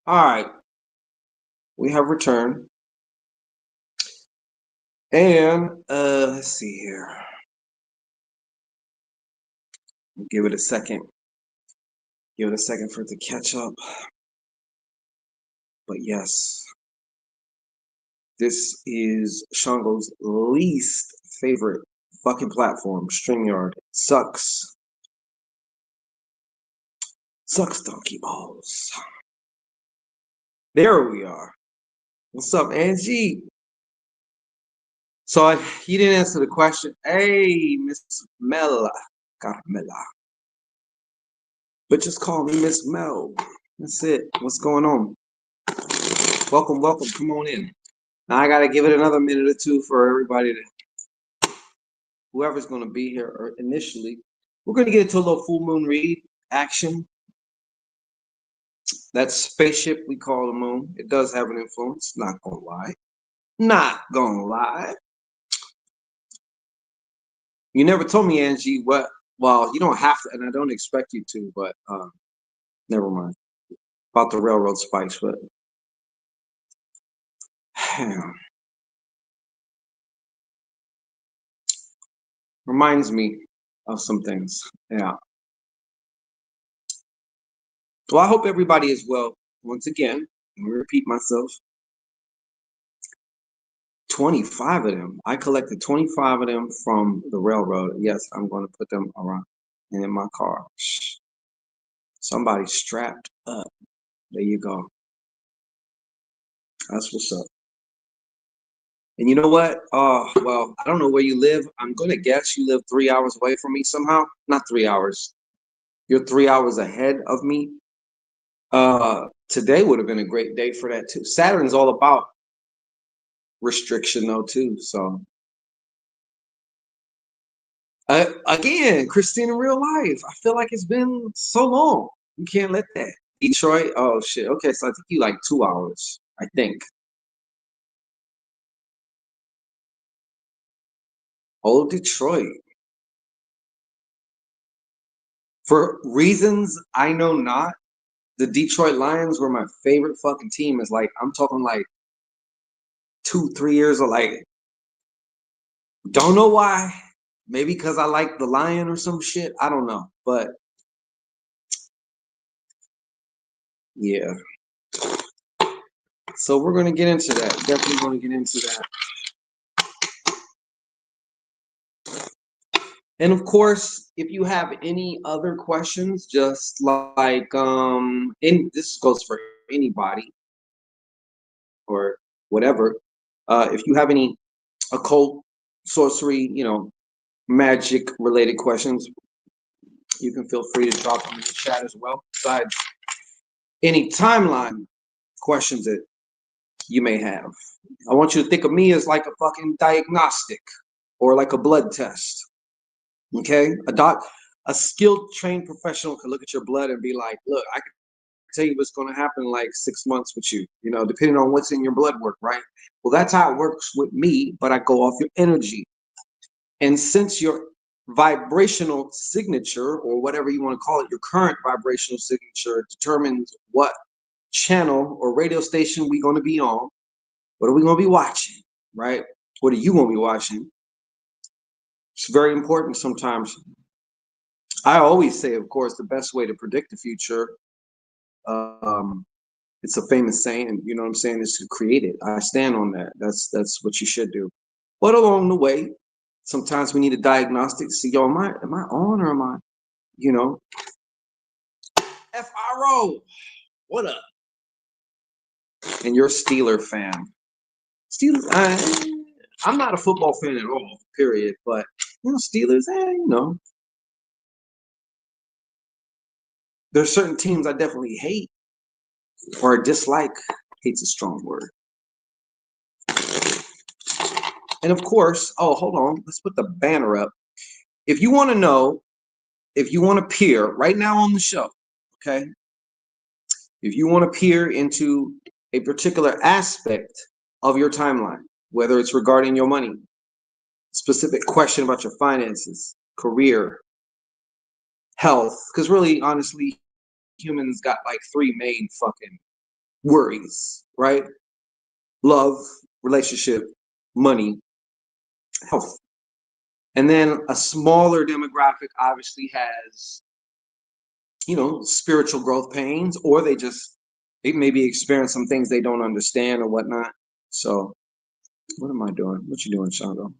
All right, we have returned, and let's see here. Give it a second. Give it a second for it to catch up. But yes, this is Shango's least favorite fucking platform. StreamYard sucks. Sucks donkey balls. There we are. What's up, Angie? So you didn't answer the question. Hey, Miss Mela. Carmela. But just call me Miss Mel. That's it. What's going on? Welcome, welcome. Come on in. Now I gotta give it another minute or two for everybody to whoever's gonna be here or initially. We're gonna get into a little full moon read action. That spaceship we call the moon. It does have an influence, not gonna lie. Not gonna lie. You never told me, Angie, what well, you don't have to, and I don't expect you to, but never mind. About the railroad spikes, but reminds me of some things. Yeah. Well, I hope everybody is well. Once again, let me repeat myself. 25 of them. I collected 25 of them from the railroad. Yes, I'm going to put them around and in my car. Somebody strapped up. There you go. That's what's up. And you know what? Well, I don't know where you live. I'm going to guess you live 3 hours away from me somehow. Not 3 hours. You're 3 hours ahead of me. Today would have been a great day for that too. Saturn's all about restriction though too. So again, Christine in real life. I feel like it's been so long. You can't let that. Detroit. Oh shit. Okay, so I think you like 2 hours. I think. Oh, Detroit. For reasons I know not, the Detroit Lions were my favorite fucking team. Is like I'm talking like 2, 3 years of like. Don't know why. Maybe because I like the Lion or some shit. I don't know, but yeah. So we're gonna get into that. Definitely gonna get into that. And of course, if you have any other questions, just like and this goes for anybody or whatever. If you have any occult, sorcery, magic related questions, you can feel free to drop them in the chat as well. Besides any timeline questions that you may have. I want you to think of me as like a fucking diagnostic or like a blood test. Okay? A skilled trained professional can look at your blood and be like, look, I can tell you what's going to happen in like 6 months with you, depending on what's in your blood work, right? Well, that's how it works with me, but I go off your energy. And since your vibrational signature, or whatever you want to call it, your current vibrational signature determines what channel or radio station we're going to be on, what are we going to be watching, right? What are you going to be watching? It's very important sometimes. I always say, of course, the best way to predict the future, um, it's a famous saying, you know what I'm saying, is to create it. I stand on that. That's what you should do. But along the way, sometimes we need a diagnostic to see, yo, am I on or am I, you know? FRO, what up? And you're a Steeler fan. Steelers, I'm not a football fan at all, period. But, Steelers, there's certain teams I definitely hate or dislike. Hate's a strong word. And of course, oh, hold on. Let's put the banner up. If you want to know, if you want to peer right now on the show, okay? If you want to peer into a particular aspect of your timeline, whether it's regarding your money, specific question about your finances, career, health, because really, honestly, humans got like three main fucking worries, right? Love, relationship, money, health. And then a smaller demographic obviously has, spiritual growth pains, or they maybe experience some things they don't understand or whatnot. So what am I doing? What you doing, Shango?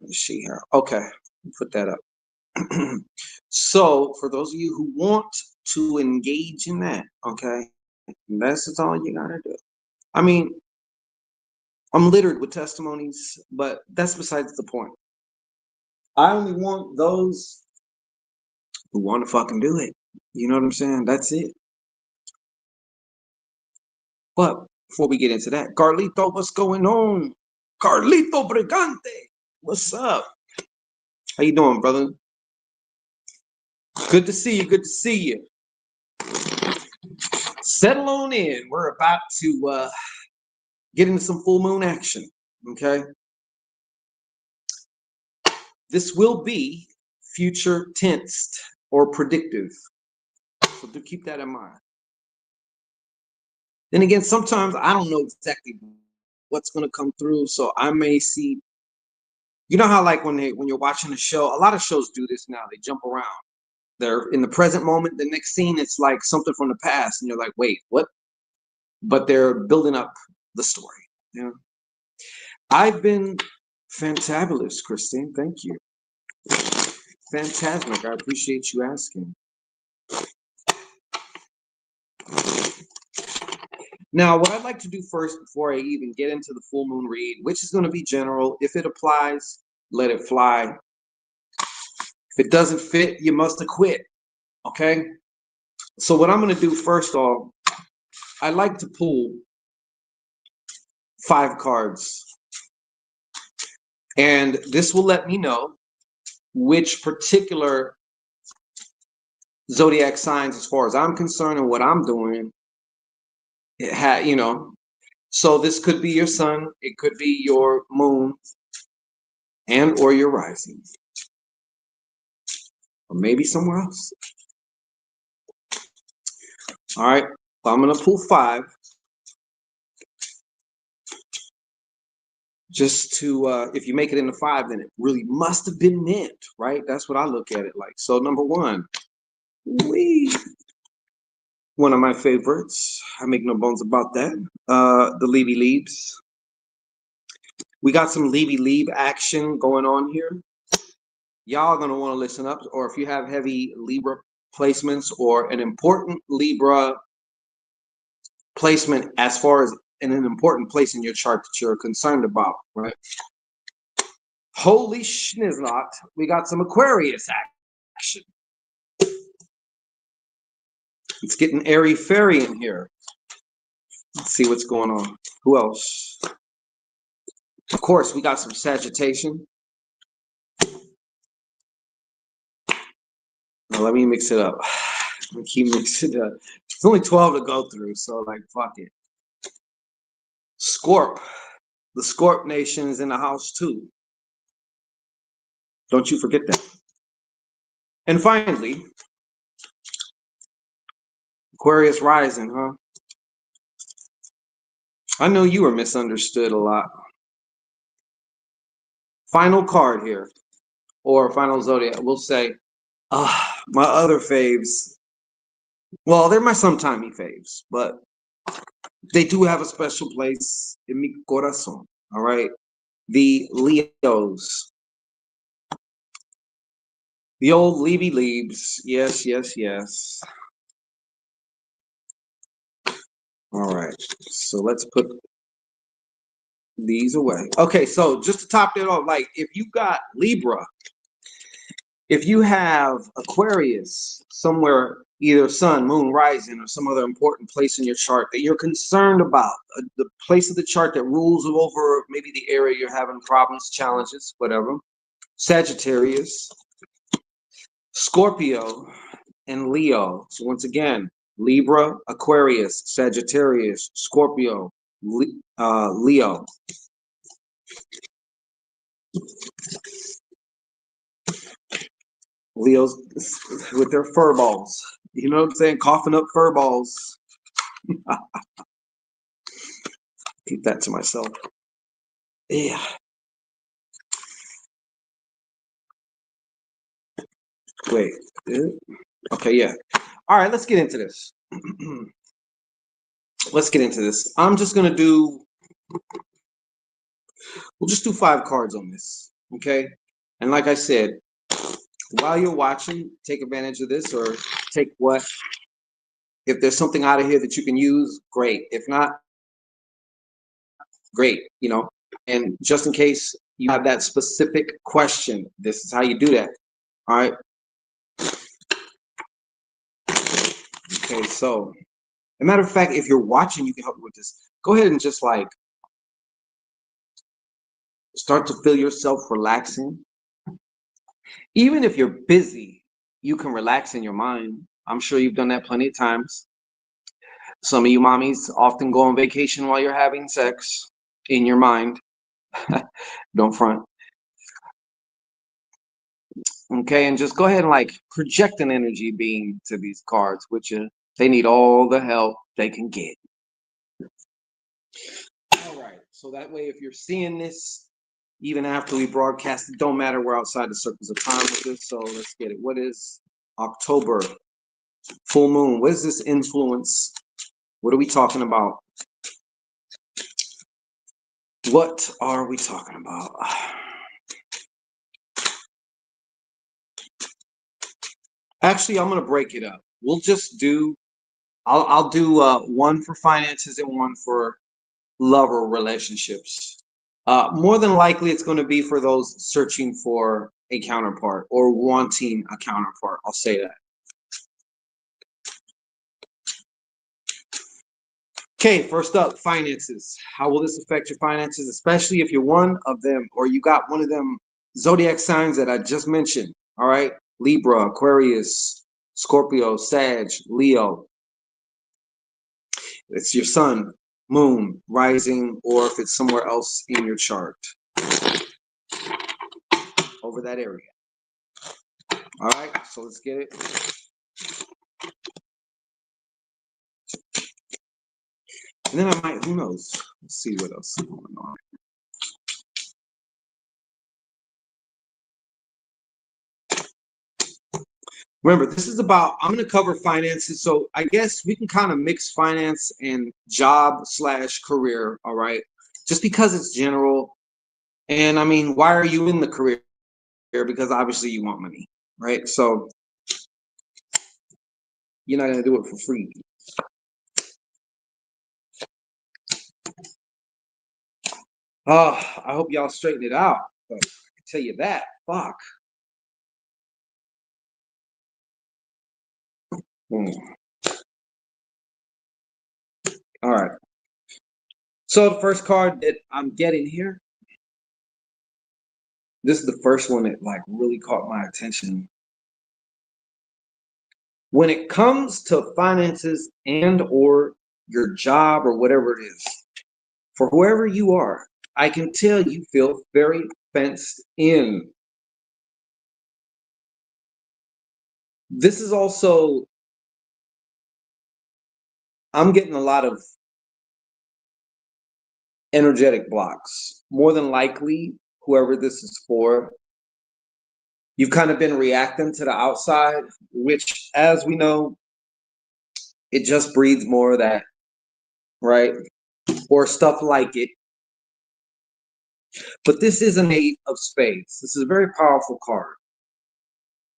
Let's see here. Okay, put that up. So for those of you who want to engage in that, okay, that's all you gotta do. I mean, I'm littered with testimonies, but that's besides the point. I only want those who want to fucking do it. You know what I'm saying? That's it. But before we get into that, Carlito, what's going on? Carlito Brigante, what's up? How you doing, brother? Good to see you. Good to see you. Settle on in. We're about to get into some full moon action. Okay. This will be future tensed or predictive. So do keep that in mind. Then again, sometimes I don't know exactly what's going to come through. So I may see, you know how like when you're watching a show, a lot of shows do this now. They jump around. They're in the present moment. The next scene, it's like something from the past. And you're like, wait, what? But they're building up the story. You know? I've been fantabulous, Christine. Thank you. Fantastic. I appreciate you asking. Now, what I'd like to do first, before I even get into the full moon read, which is going to be general, if it applies, let it fly. If it doesn't fit, you must have quit. Okay? So what I'm going to do first off, I like to pull 5 cards. And this will let me know which particular zodiac signs, as far as I'm concerned and what I'm doing, so this could be your sun, it could be your moon, and or your rising, or maybe somewhere else. All right, so I'm gonna pull 5 just to if you make it into 5, then it really must have been meant, right? That's what I look at it like. So number 1, one of my favorites, I make no bones about that, the Levy Leaves. We got some Levy Leave action going on here. Y'all are going to want to listen up, or if you have heavy Libra placements or an important Libra placement as far as in an important place in your chart that you're concerned about, right? Holy schnizzlot, we got some Aquarius action. It's getting airy-fairy in here. Let's see what's going on. Who else? Of course, we got some Sagitation. Now, let me mix it up. I keep mixing it up. It's only 12 to go through, so like, fuck it. Scorp. The Scorp Nation is in the house too. Don't you forget that. And finally, Aquarius rising, huh? I know you were misunderstood a lot. Final card here, or final zodiac. We'll say, my other faves. Well, they're my sometimey faves, but they do have a special place in mi corazón. All right, the Leos, the old Levy Leaves. Yes, yes, yes. All right, so let's put these away. Okay, so just to top that off, like if you got Libra, if you have Aquarius somewhere, either sun, moon, rising, or some other important place in your chart that you're concerned about, the place of the chart that rules over maybe the area you're having problems, challenges, whatever. Sagittarius, Scorpio, and Leo. So once again, Libra, Aquarius, Sagittarius, Scorpio, Leo. Leos with their fur balls. You know what I'm saying? Coughing up fur balls. Keep that to myself. Yeah. Wait. Okay, yeah. All right, let's get into this. Let's get into this. I'm just gonna do. We'll just do 5 cards on this, okay? And like I said, while you're watching, take advantage of this, or take what. If there's something out of here that you can use, great. If not, great. And just in case you have that specific question, this is how you do that. All right. Okay. So, as a matter of fact, if you're watching, you can help me with this. Go ahead and just like start to feel yourself relaxing. Even if you're busy, you can relax in your mind. I'm sure you've done that plenty of times. Some of you mommies often go on vacation while you're having sex in your mind. Don't front. Okay, and just go ahead and like project an energy being to these cards, which they need all the help they can get. All right, so that way, if you're seeing this, even after we broadcast, it don't matter. We're outside the circles of time with this, so let's get it. What is October full moon? What is this influence? What are we talking about? What are we talking about? Actually, I'm gonna break it up. We'll just do. I'll do one for finances and one for love or relationships. More than likely, it's going to be for those searching for a counterpart or wanting a counterpart. I'll say that. Okay, first up, finances. How will this affect your finances, especially if you're one of them or you got one of them zodiac signs that I just mentioned? All right, Libra, Aquarius, Scorpio, Sag, Leo. It's your sun, moon, rising, or if it's somewhere else in your chart over that area. All right, so let's get it. And then I might, who knows? Let's see what else is going on. Remember, this is about, I'm going to cover finances. So I guess we can kind of mix finance and job slash career. All right. Just because it's general. And I mean, why are you in the career? Because obviously you want money, right? So you're not going to do it for free. I hope y'all straighten it out. But I can tell you that. Fuck. Hmm. All right. So the first card that I'm getting here, this is the first one that like really caught my attention. When it comes to finances and or your job or whatever it is, for whoever you are, I can tell you feel very fenced in. This is also, I'm getting a lot of energetic blocks. More than likely, whoever this is for, you've kind of been reacting to the outside, which, as we know, it just breeds more of that, right? Or stuff like it. But this is an 8 of spades. This is a very powerful card.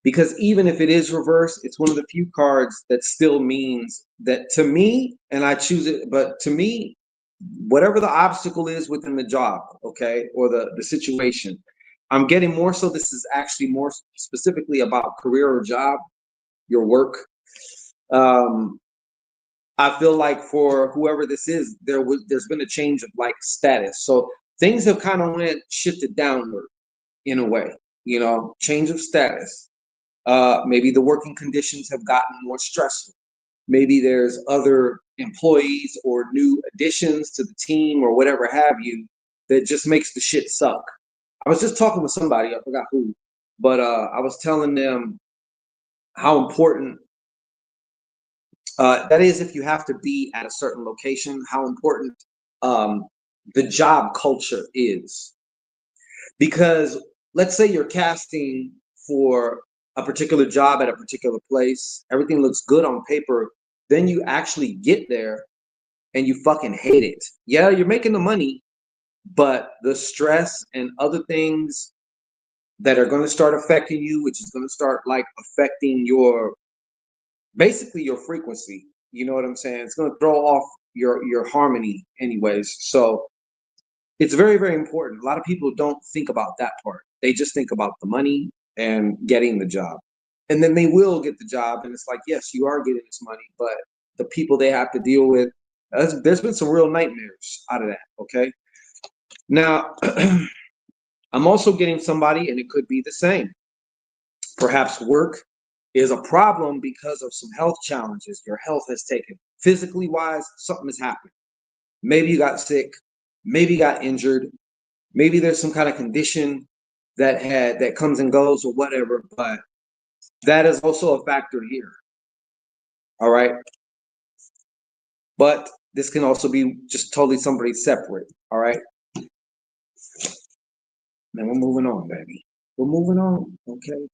Because even if it is reversed, it's one of the few cards that still means that to me, and I choose it, but to me, whatever the obstacle is within the job, okay, or the situation, I'm getting more so this is actually more specifically about career or job, your work. Um, I feel like for whoever this is, there's been a change of like status. So things have kind of went shifted downward in a way, change of status. Maybe the working conditions have gotten more stressful. Maybe there's other employees or new additions to the team or whatever have you that just makes the shit suck. I was just talking with somebody, I forgot who, but I was telling them how important That is if you have to be at a certain location, how important um, the job culture is. Because let's say you're casting for a particular job at a particular place, everything looks good on paper, then you actually get there and you fucking hate it. Yeah, you're making the money, but the stress and other things that are going to start affecting you, which is going to start like affecting your basically your frequency. You know what I'm saying? It's going to throw off your harmony anyways. So it's very, very important. A lot of people don't think about that part. They just think about the money and getting the job. And then they will get the job. And it's like, yes, you are getting this money, but the people they have to deal with, there's been some real nightmares out of that. Okay. Now, I'm also getting somebody, and it could be the same. Perhaps work is a problem because of some health challenges your health has taken. Physically wise, something has happened. Maybe you got sick, maybe you got injured, maybe there's some kind of condition that comes and goes or whatever, but that is also a factor here. All right. But this can also be just totally somebody separate. All right. Now we're moving on, baby. We're moving on. Okay.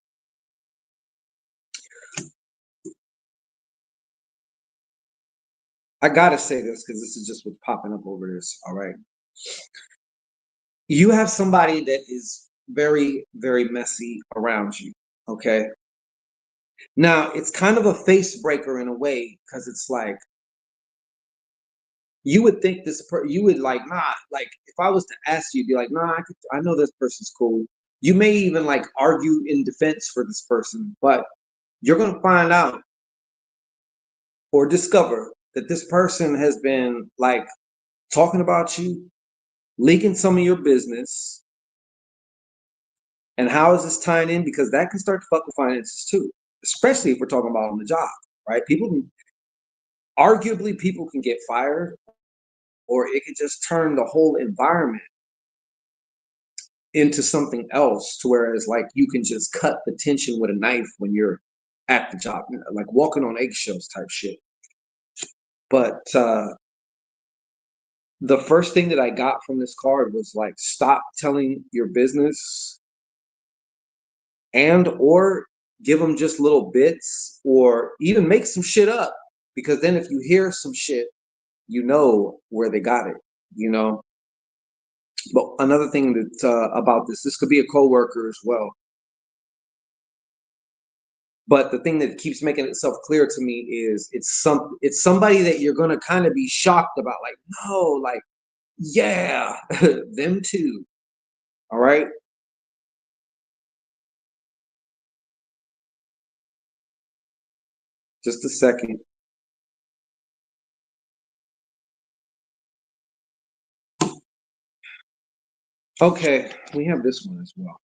I gotta say this because this is just what's popping up over this. All right. You have somebody that is very, very messy around you. Okay. Now it's kind of a face breaker in a way because it's like you would think you would like, nah, like if I was to ask you, be like, nah, I know this person's cool. You may even like argue in defense for this person, but you're gonna find out or discover that this person has been like talking about you, leaking some of your business. And how is this tying in? Because that can start to fuck with finances too, especially if we're talking about on the job, right? Arguably, people can get fired, or it could just turn the whole environment into something else to whereas like you can just cut the tension with a knife when you're at the job, like walking on eggshells type shit. But the first thing that I got from this card was like stop telling your business and or give them just little bits or even make some shit up because then if you hear some shit you know where they got it, you know. But another thing that about this could be a coworker as well. But the thing that keeps making itself clear to me is it's somebody that you're gonna kind of be shocked about, like, no, like, yeah, them too. All right. Just a second. Okay, we have this one as well.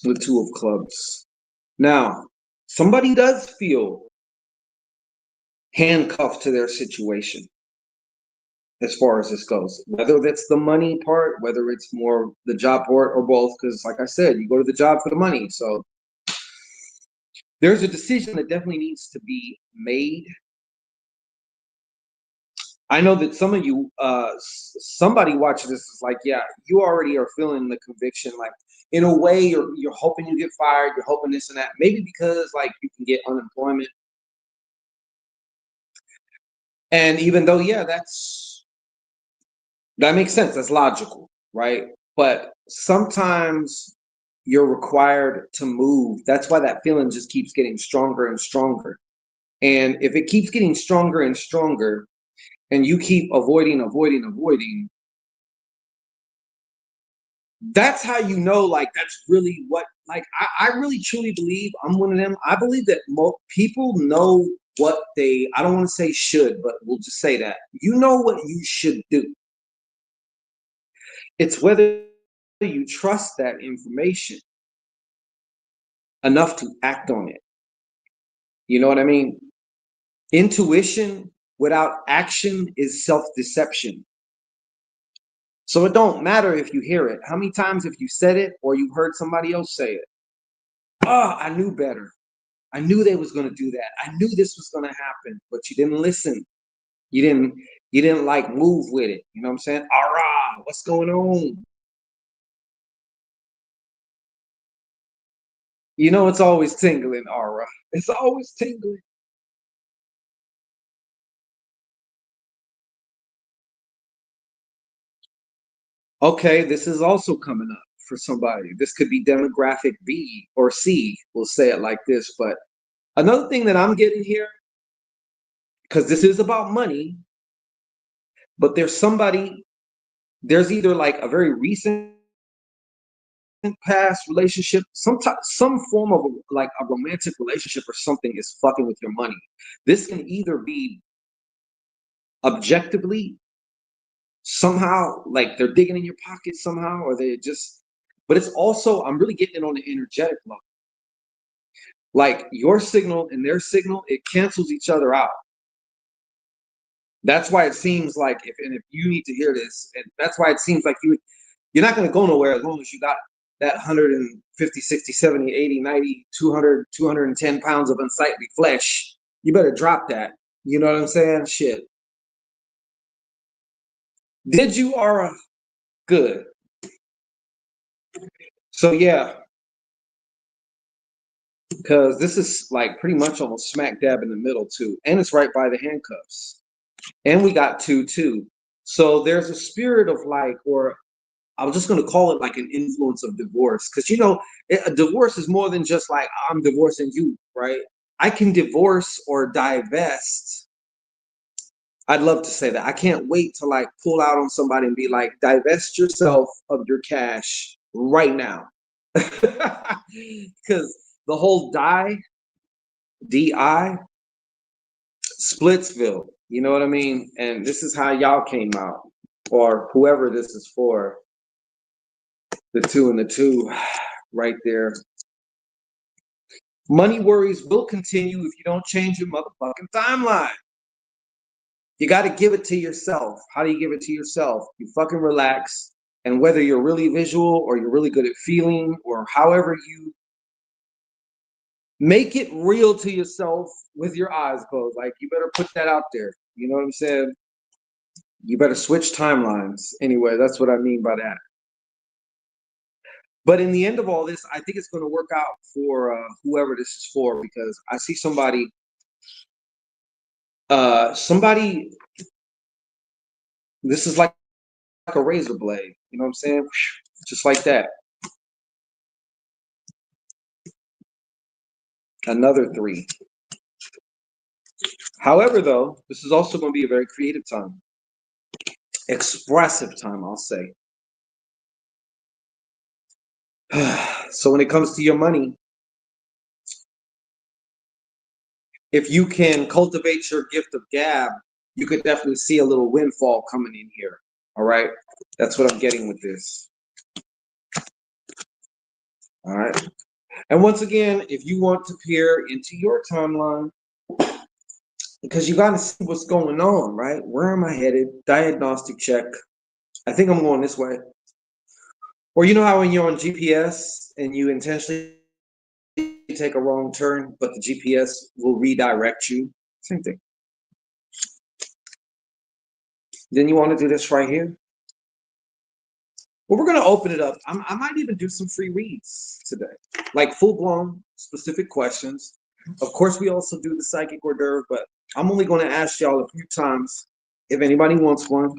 The two of clubs. Now, somebody does feel handcuffed to their situation as far as this goes. Whether that's the money part, whether it's more the job part, or both, because like I said, you go to the job for the money. So there's a decision that definitely needs to be made. I know that some of you, somebody watching this is like, yeah, you already are feeling the conviction. Like, in a way, you're hoping you get fired, you're hoping this and that. Maybe because like you can get unemployment, and even though, yeah, that makes sense. That's logical, right? But sometimes you're required to move. That's why that feeling just keeps getting stronger and stronger. And if it keeps getting stronger and stronger, and you keep avoiding, that's how you know, like, that's really what, like, I really truly believe I'm one of them. I believe that people know what I don't want to say should, but we'll just say that. You know what you should do. It's whether you trust that information enough to act on it. You know what I mean? Intuition without action is self-deception. So it don't matter if you hear it. How many times have you said it or you heard somebody else say it? Oh, I knew better. I knew they was gonna do that. I knew this was gonna happen, but you didn't listen. You didn't like move with it. You know what I'm saying? Ara, what's going on? You know it's always tingling, Ara. It's always tingling. Okay, this is also coming up for somebody. This could be demographic B or C. We'll say it like this. But another thing that I'm getting here, because this is about money, but there's either like a very recent past relationship, some form of like a romantic relationship or something is fucking with your money. This can either be objectively somehow like they're digging in your pocket somehow, or they just, but it's also, I'm really getting it on the energetic level. Like your signal and their signal, it cancels each other out. That's why it seems like if you need to hear this, and that's why it seems like you're not going to go nowhere as long as you got that 150, 60, 70, 80, 90, 200, 210 pounds of unsightly flesh. You better drop that. You know what I'm saying? Shit. Did you, Aura? Good. So yeah, because this is like pretty much almost smack dab in the middle too, and it's right by the handcuffs, and we got two too. So there's a spirit of like, or I was just going to call it like an influence of divorce, because a divorce is more than just like I'm divorcing you, right? I can divorce or divest. I'd love to say that. I can't wait to like pull out on somebody and be like, divest yourself of your cash right now. Because the whole DI, Splitsville, you know what I mean? And this is how y'all came out, or whoever this is for. The two and the two right there. Money worries will continue if you don't change your motherfucking timeline. You got to give it to yourself. How do you give it to yourself? You fucking relax. And whether you're really visual or you're really good at feeling or however you make it real to yourself with your eyes closed, like you better put that out there. You know what I'm saying? You better switch timelines. Anyway, that's what I mean by that. But in the end of all this, I think it's going to work out for whoever this is for, because I see somebody, this is like a razor blade. You know what I'm saying? Just like that. Another three. However, though, this is also going to be a very creative time. Expressive time, I'll say. So when it comes to your money, if you can cultivate your gift of gab, you could definitely see a little windfall coming in here. All right. That's what I'm getting with this. All right. And once again, if you want to peer into your timeline, because you got to see what's going on, right? Where am I headed? Diagnostic check. I think I'm going this way. Or you know how when you're on GPS and you intentionally take a wrong turn, but the GPS will redirect you? Same thing. Then you want to do this right here. Well, we're going to open it up. I might even do some free reads today, like full-blown specific questions. Of course, we also do the psychic hors d'oeuvre, but I'm only going to ask y'all a few times if anybody wants one.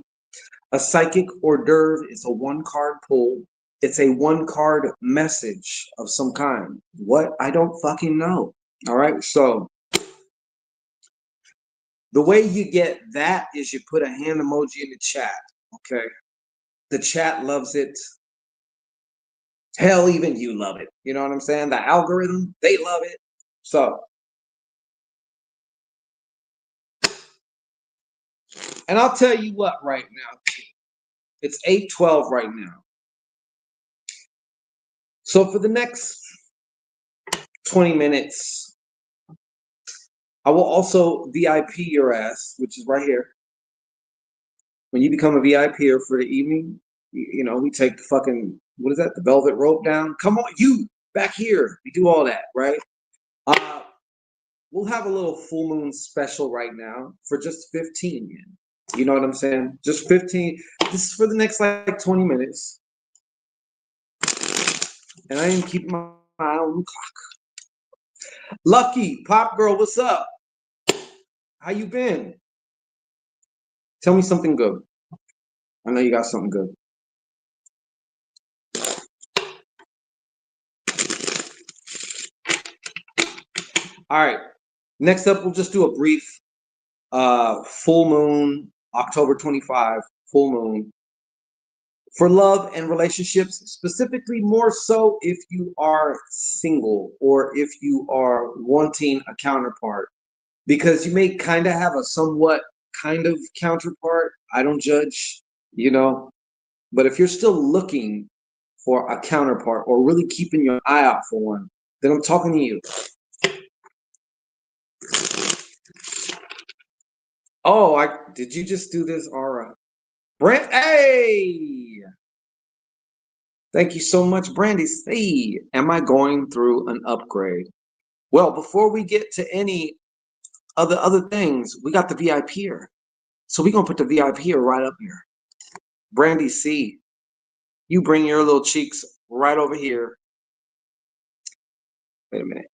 A psychic hors d'oeuvre is a one-card pull. It's a one-card message of some kind. What? I don't fucking know. All right, so the way you get that is you put a hand emoji in the chat, okay? The chat loves it. Hell, even you love it. You know what I'm saying? The algorithm, they love it. So, and I'll tell you what right now, it's 8:12 right now. So for the next 20 minutes, I will also VIP your ass, which is right here. When you become a VIPer for the evening, you know, we take the fucking, what is that? The velvet rope down. Come on, you back here. We do all that, right? we'll have a little full moon special right now for just 15 yen. You know what I'm saying? Just 15. This is for the next like 20 minutes. And I am keeping my eye on the clock. Lucky, Pop Girl, what's up? How you been? Tell me something good. I know you got something good. All right. Next up, we'll just do a brief full moon, October 25, full moon. For love and relationships, specifically more so if you are single or if you are wanting a counterpart, because you may kind of have a somewhat kind of counterpart. I don't judge, you know, but if you're still looking for a counterpart or really keeping your eye out for one, then I'm talking to you. Oh, did you just do this, Aura? Brent, hey! Thank you so much, Brandy C. Am I going through an upgrade? Well, before we get to any of the other things, we got the VIP here. So we're going to put the VIP here right up here. Brandy C, you bring your little cheeks right over here. Wait a minute.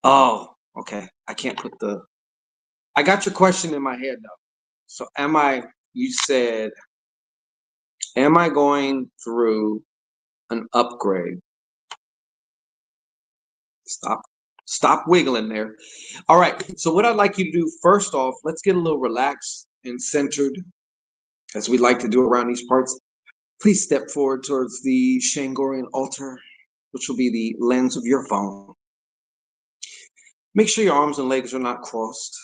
Oh, okay. I can't put the... I got your question in my head, though. So you said, am I going through an upgrade? Stop wiggling there. All right. So what I'd like you to do, first off, let's get a little relaxed and centered, as we like to do around these parts. Please step forward towards the Shangorian altar, which will be the lens of your phone. Make sure your arms and legs are not crossed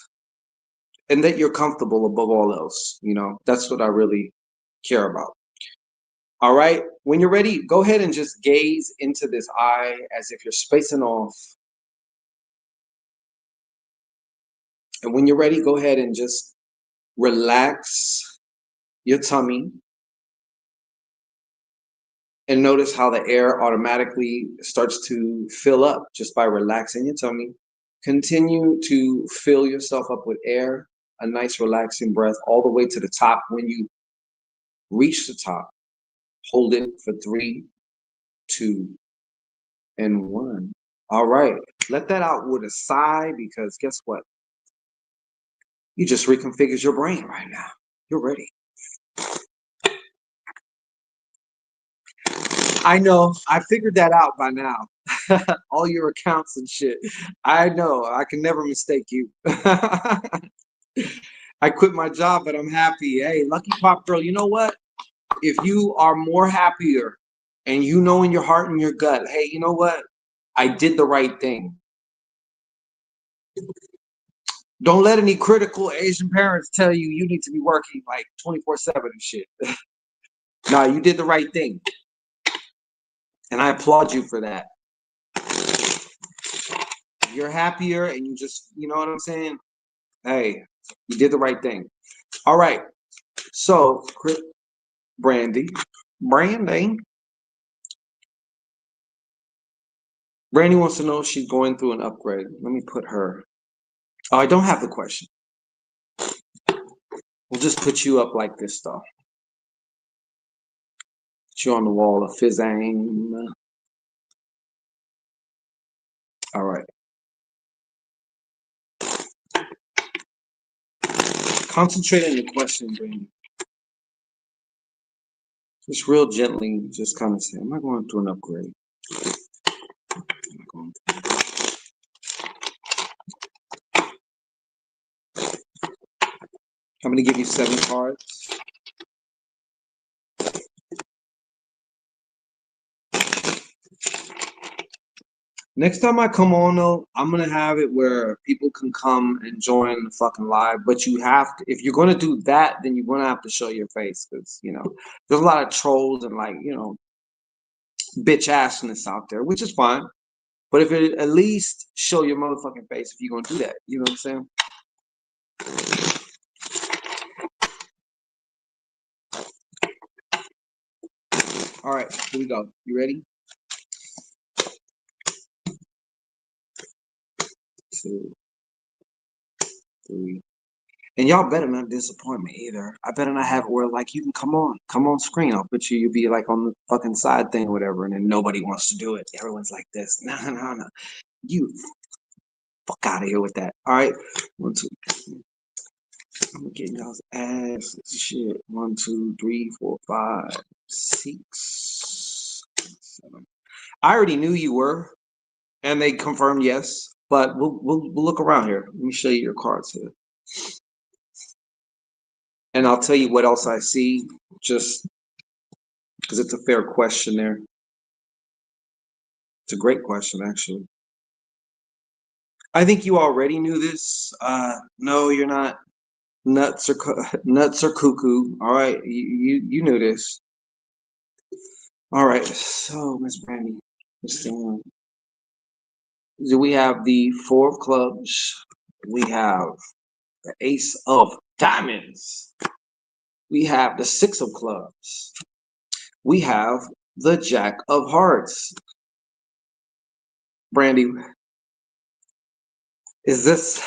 and that you're comfortable above all else. You know, that's what I really care about. All right. When you're ready, go ahead and just gaze into this eye as if you're spacing off. And when you're ready, go ahead and just relax your tummy and notice how the air automatically starts to fill up just by relaxing your tummy. Continue to fill yourself up with air, a nice relaxing breath all the way to the top. When you reach the top, hold it for 3, 2, and 1. All right, let that out with a sigh, because guess what? You just reconfigured your brain right now. You're ready. I know. I figured that out by now. All your accounts and shit. I know. I can never mistake you. I quit my job, but I'm happy. Hey, Lucky Pop Girl, you know what? If you are more happier and you know in your heart and your gut, hey, you know what? I did the right thing. Don't let any critical Asian parents tell you you need to be working like 24/7 and shit. No, you did the right thing. And I applaud you for that. You're happier and you just, you know what I'm saying? Hey, you did the right thing. All right. So, Brandy. Brandy wants to know if she's going through an upgrade. Let me put her. Oh, I don't have the question. We'll just put you up like this, though. Put you on the wall of Fizzang. All right. Concentrate on the question, Brandy. Just real gently, just kind of say, am I going through an upgrade? I'm going to give you 7 cards. Next time I come on, though, I'm going to have it where people can come and join the fucking live. But you have to, if you're going to do that, then you're going to have to show your face. Because, you know, there's a lot of trolls and, like, you know, bitch assness out there, which is fine. But if it at least show your motherfucking face if you're going to do that. You know what I'm saying? All right, here we go. You ready? 2, 3. And y'all better not disappoint me either. I better not have it where like you can come on screen. I'll put you, you'll be like on the fucking side thing or whatever, and then nobody wants to do it. Everyone's like this. No, no, no. You fuck out of here with that. All right. 1, 2. I'm getting y'all's ass. Shit. 1, 2, 3, 4, 5, 6, 7. I already knew you were, and they confirmed yes. But we'll look around here. Let me show you your cards here. And I'll tell you what else I see, just because it's a fair question there. It's a great question, actually. I think you already knew this. No, you're not nuts or cuckoo. All right, you knew this. All right, so Miss Brandy, do we have the 4 of clubs? We have the Ace of Diamonds. We have the 6 of clubs. We have the Jack of Hearts. Brandy, is this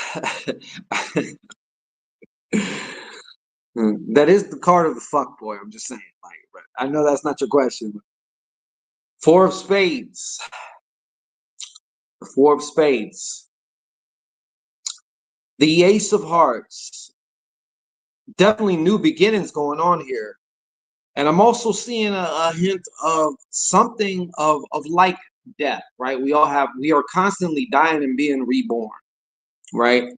that is the card of the fuck boy? I'm just saying, like, but I know that's not your question. 4 of spades. The 4 of spades. The Ace of Hearts. Definitely new beginnings going on here. And I'm also seeing a hint of something of like death, right? We are constantly dying and being reborn, right?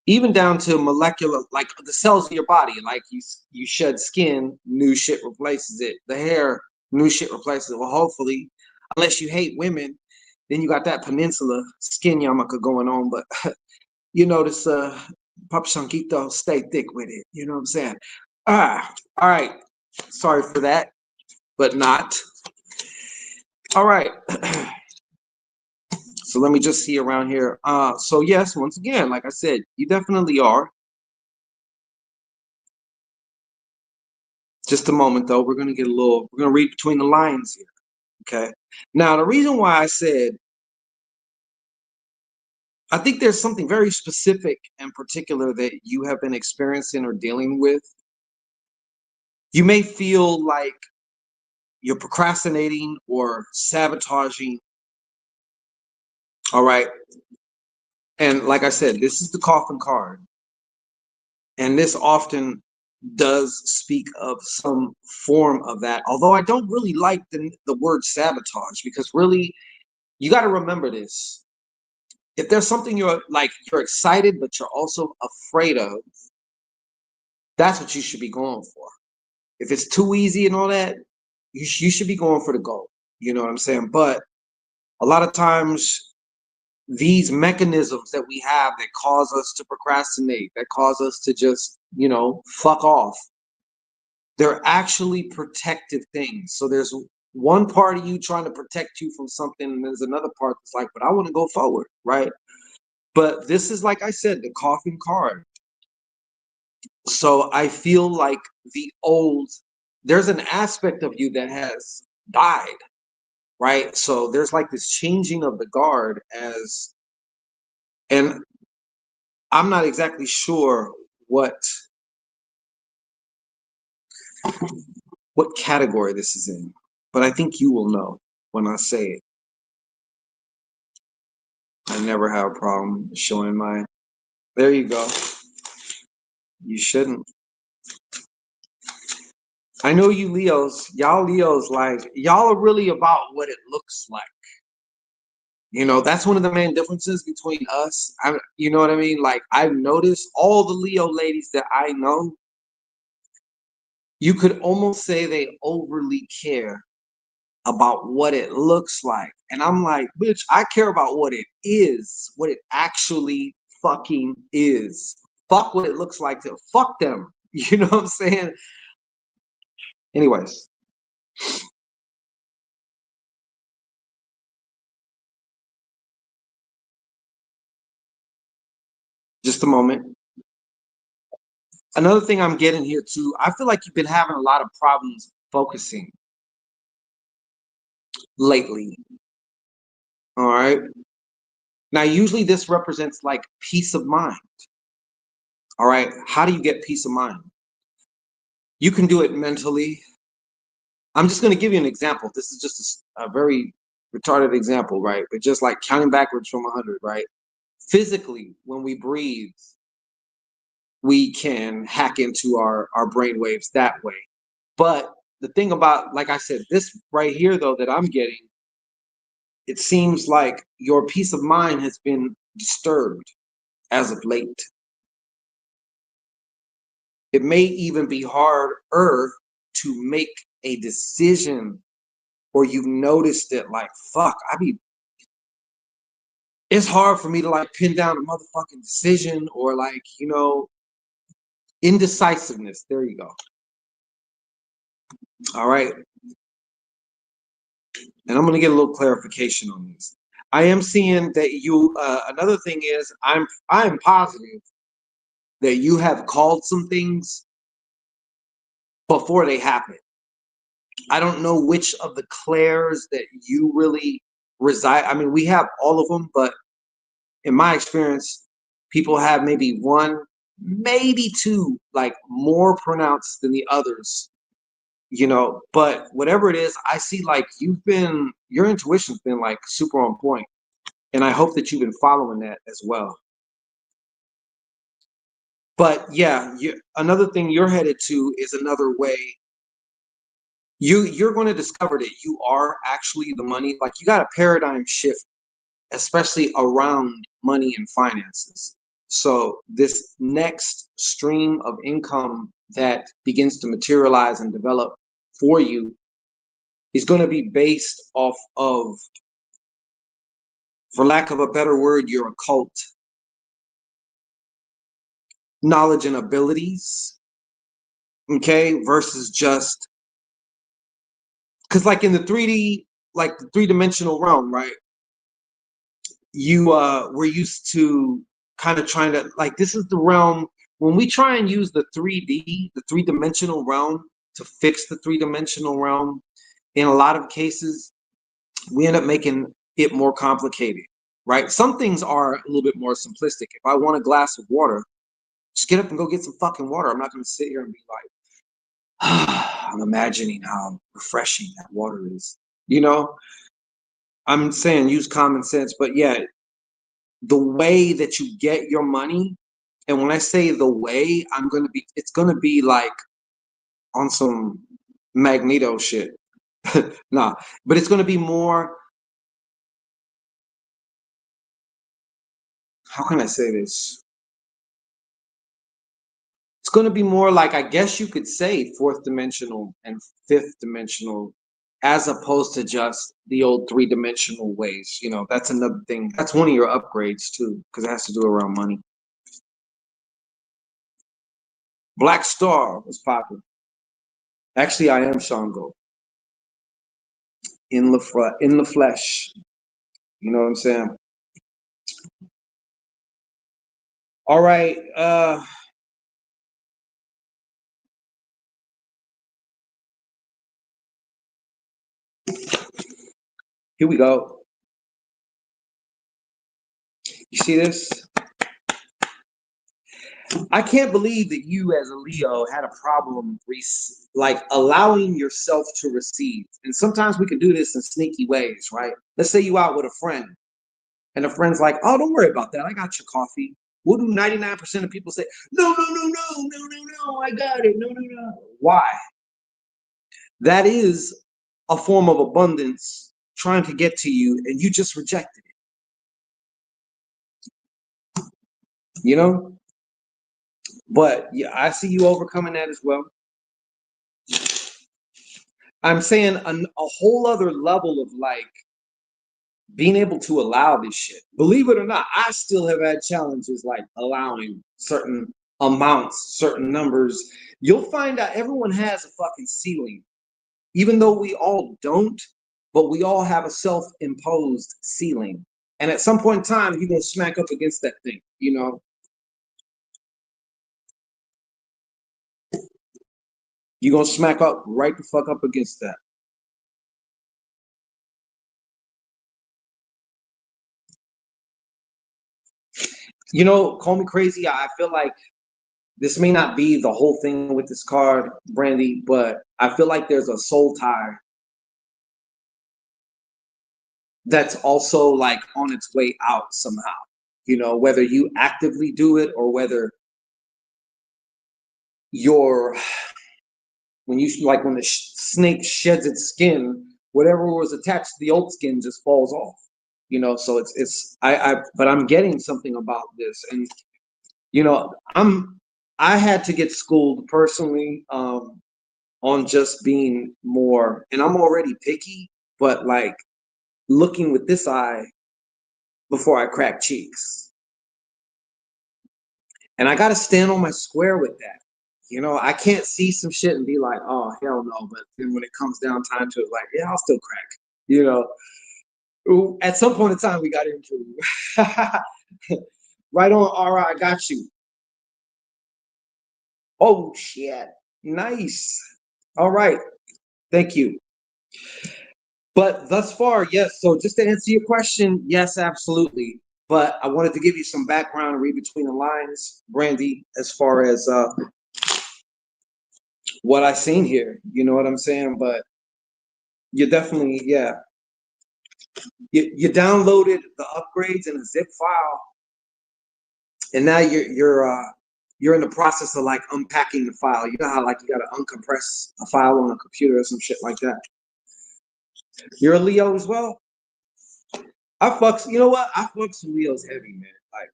Even down to molecular, like the cells of your body, like you shed skin, new shit replaces it. The hair, new shit replaces it. Well, hopefully, unless you hate women, then you got that peninsula skin yarmulke going on. But you notice, Papa Shanquito, stay thick with it. You know what I'm saying? All right. Sorry for that, but not. All right. So let me just see around here. So yes, once again, like I said, you definitely are. Just a moment though. We're gonna read between the lines here. Okay. Now the reason why I said I think there's something very specific and particular that you have been experiencing or dealing with. You may feel like you're procrastinating or sabotaging. All right. And like I said, this is the coffin card. And this often does speak of some form of that. Although I don't really like the word sabotage, because really, you got to remember this. If there's something you're excited, but you're also afraid of, that's what you should be going for. If it's too easy and all that, you should be going for the goal. You know what I'm saying? But a lot of times, these mechanisms that we have that cause us to procrastinate, that cause us to just, fuck off, they're actually protective things. So there's one part of you trying to protect you from something, and there's another part that's like, but I want to go forward, right? But this is, like I said, the coffin card. So I feel like there's an aspect of you that has died, right? So there's like this changing of the guard and I'm not exactly sure what category this is in, but I think you will know when I say it. I never have a problem showing my. There you go. You shouldn't. I know you Leos, like, y'all are really about what it looks like. That's one of the main differences between us. You know what I mean? Like, I've noticed all the Leo ladies that I know, you could almost say they overly care about what it looks like. And I'm like, bitch, I care about what it actually fucking is. Fuck what it looks like to fuck them. You know what I'm saying? Anyways. Just a moment. Another thing I'm getting here too, I feel like you've been having a lot of problems focusing lately. All right. Now, usually this represents like peace of mind. All right. How do you get peace of mind? You can do it mentally. I'm just going to give you an example. This is just a very retarded example, right? But just like counting backwards from 100, right? Physically, when we breathe, we can hack into our brain waves that way. But the thing about, like I said, this right here, though, that I'm getting, it seems like your peace of mind has been disturbed as of late. It may even be harder to make a decision, or you've noticed it like, fuck, it's hard for me to like pin down a motherfucking decision, or like, indecisiveness. There you go. All right. And I'm going to get a little clarification on this. I am seeing that you, another thing is I'm positive that you have called some things before they happen. I don't know which of the clairs that you really reside. I mean, we have all of them, but in my experience, people have maybe one, maybe two, like more pronounced than the others, but whatever it is, I see like your intuition's been like super on point. And I hope that you've been following that as well. But yeah, another thing you're headed to is another way. You're going to discover that you are actually the money. Like you got a paradigm shift, especially around money and finances. So this next stream of income that begins to materialize and develop for you is going to be based off of, for lack of a better word, your occult knowledge and abilities, okay, versus just because like in the 3D, like the three-dimensional realm, right? We're used to kind of trying to, like, this is the realm when we try and use the 3D, the three-dimensional realm, to fix the three-dimensional realm. In a lot of cases, we end up making it more complicated, right? Some things are a little bit more simplistic. If I want a glass of water, just get up and go get some fucking water. I'm not going to sit here and be like, I'm imagining how refreshing that water is. I'm saying use common sense, but yeah, the way that you get your money, and when I say the way, it's gonna be like on some Magneto shit. Nah, but it's gonna be more, how can I say this? It's going to be more like, I guess you could say, fourth dimensional and fifth dimensional, as opposed to just the old three-dimensional ways. That's another thing. That's one of your upgrades too, because it has to do around money. Black Star was popular. Actually, I am Shango in the flesh. You know what I'm saying? All right. Here we go. You see this? I can't believe that you, as a Leo, had a problem like allowing yourself to receive. And sometimes we can do this in sneaky ways, right? Let's say you out with a friend, and a friend's like, "Oh, don't worry about that. I got your coffee." What do 99% of people say? No, no, no, no, no, no, no. I got it. No, no, no. Why? That is a form of abundance trying to get to you, and you just rejected it. But yeah, I see you overcoming that as well. I'm saying a whole other level of like being able to allow this shit. Believe it or not, I still have had challenges like allowing certain amounts, certain numbers. You'll find out everyone has a fucking ceiling, even though we all don't, but we all have a self-imposed ceiling. And at some point in time, you're going to smack up against that thing, You're going to smack up right the fuck up against that. call me crazy. I feel like this may not be the whole thing with this card, Brandy, but I feel like there's a soul tie that's also like on its way out somehow. Whether you actively do it or whether you're when when the snake sheds its skin, whatever was attached to the old skin just falls off. So but I'm getting something about this, and I had to get schooled personally on just being more, and I'm already picky, but like looking with this eye before I crack cheeks. And I got to stand on my square with that. I can't see some shit and be like, oh, hell no. But then when it comes down time to it, like, yeah, I'll still crack. At some point in time, we got into right on, Aura, I got you. Oh, shit. Nice. All right. Thank you. But thus far, yes. So just to answer your question, yes, absolutely. But I wanted to give you some background and read between the lines, Brandy, as far as what I seen here. You know what I'm saying? But you definitely, yeah. You downloaded the upgrades in a zip file, and now you're in the process of like unpacking the file. You know how like you gotta uncompress a file on a computer or some shit like that. You're a Leo as well. You know what? I fucks with Leos heavy, man. Like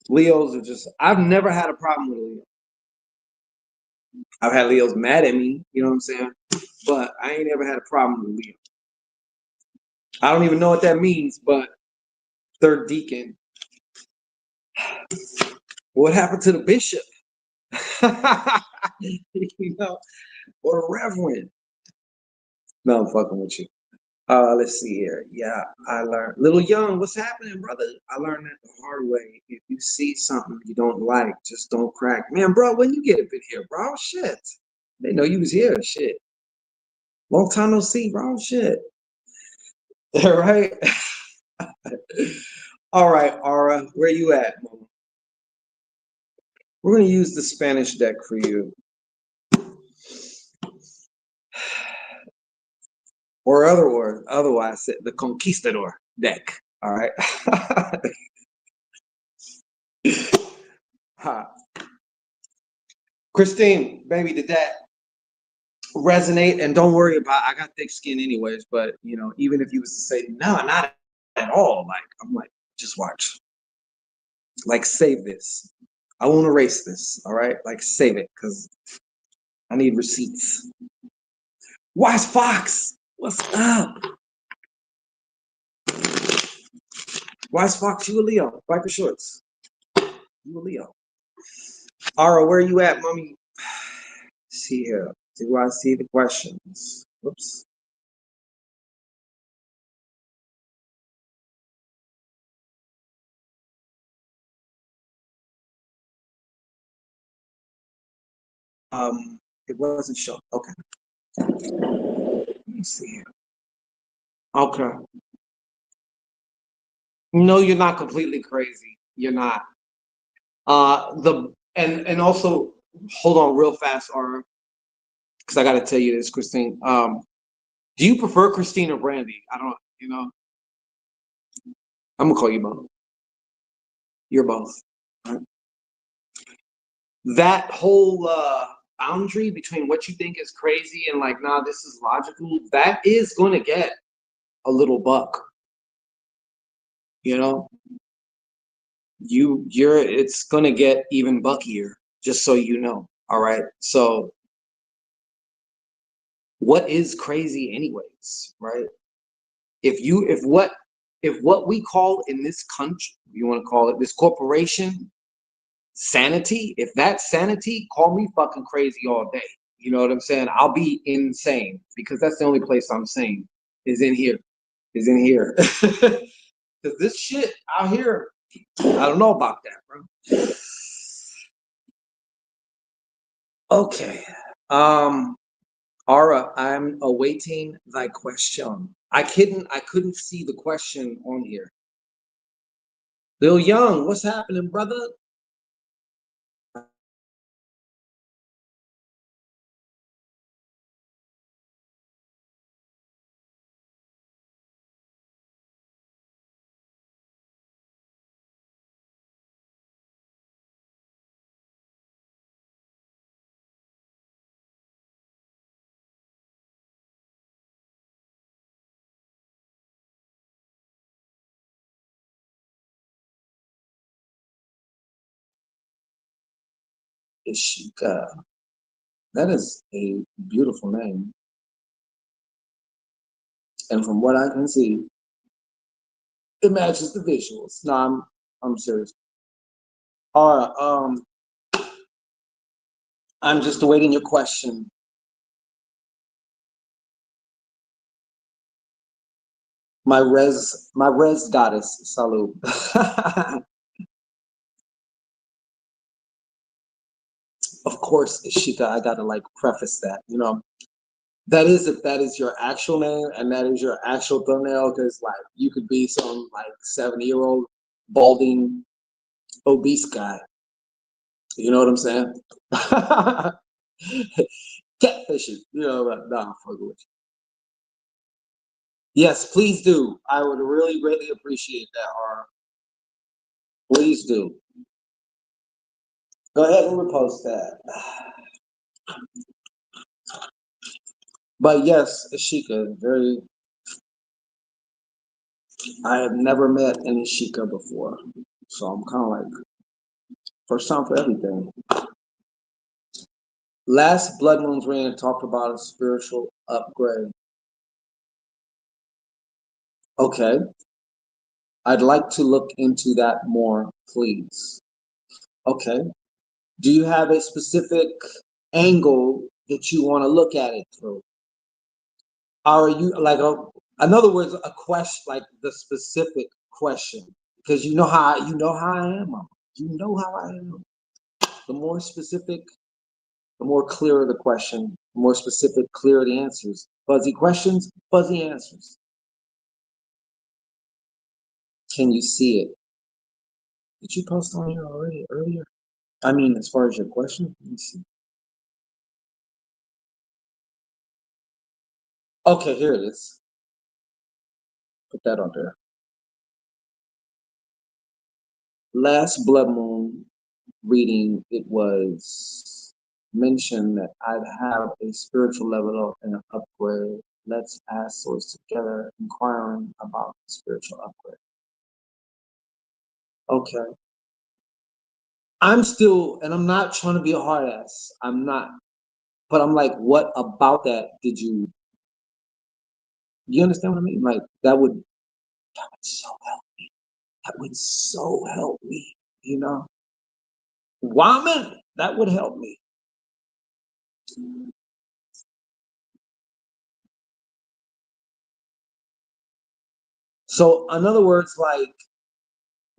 Leos are just. I've never had a problem with a Leo. I've had Leos mad at me. You know what I'm saying? But I ain't ever had a problem with Leo. I don't even know what that means, but third deacon. What happened to the bishop? Or the reverend? No, I'm fucking with you. Let's see here. Yeah, I learned. Little Young, what's happening, brother? I learned that the hard way. If you see something you don't like, just don't crack. Man, bro, when you get up in here, bro? Shit. They know you was here. Shit. Long time no see, bro. Shit. All right. All right, Aura, where you at, Mama? We're gonna use the Spanish deck for you. Or otherwise the Conquistador deck. All right. Christine, baby, did that resonate? And don't worry about I got thick skin anyways, but even if you was to say no, not at all, like I'm like, just watch. Like save this. I won't erase this. All right. Like save it because I need receipts. Wise Fox, what's up? Wise Fox, you a Leo. Biker shorts. You a Leo. Ara, where you at, mommy? See here. Do I see the questions? Whoops. It wasn't shown. Okay. Let me see here. Okay. No, you're not completely crazy. You're not. And also hold on real fast, Ara, because I got to tell you this, Christine. Do you prefer Christine or Brandy? I don't. I'm gonna call you both. You're both. Right? That whole boundary between what you think is crazy and like, nah, this is logical. That is going to get a little buck. It's going to get even buckier, just so you know. All right. So what is crazy anyways, right? If what we call in this country, you want to call it this corporation, sanity, if that's sanity, call me fucking crazy all day. You know what I'm saying? I'll be insane because that's the only place I'm sane is in here. Is in here. Because this shit out here, I don't know about that, bro. Okay. Ara, I'm awaiting thy question. I couldn't see the question on here. Lil Young, what's happening, brother? Ishika. That is a beautiful name. And from what I can see, it matches the visuals. No, I'm serious. All right, I'm just awaiting your question. My res goddess, salute. Of course, Ishika, I gotta like preface that, that is if that is your actual name and that is your actual thumbnail, because like you could be some like 70-year-old balding obese guy. You know what I'm saying? Catfishing, but nah, fuck with you. Yes, please do. I would really greatly appreciate that, R. Please do. Go ahead and repost that. But yes, Ashika, very. I have never met an Ashika before, so I'm kind of like first time for everything. Last Blood Moon's Reign talked about a spiritual upgrade. Okay, I'd like to look into that more, please. Okay, do you have a specific angle that you want to look at it through? Are you like in other words, a question like the specific question? Because you know how I am. Mama. You know how I am. The more specific, the more clearer the question. The more specific, clearer the answers. Fuzzy questions, fuzzy answers. Can you see it? Did you post on here already earlier? I mean, as far as your question, let me see. Okay, here it is. Put that on there. Last Blood Moon reading, it was mentioned that I'd have a spiritual level up and an upgrade. Let's ask souls together, inquiring about the spiritual upgrade. Okay. I'm still, and I'm not trying to be a hard ass. I'm not, but I'm like, what about that did you understand what I mean? Like, that would so help. That would so help me, you know? Woman, that would help me. So, in other words, like,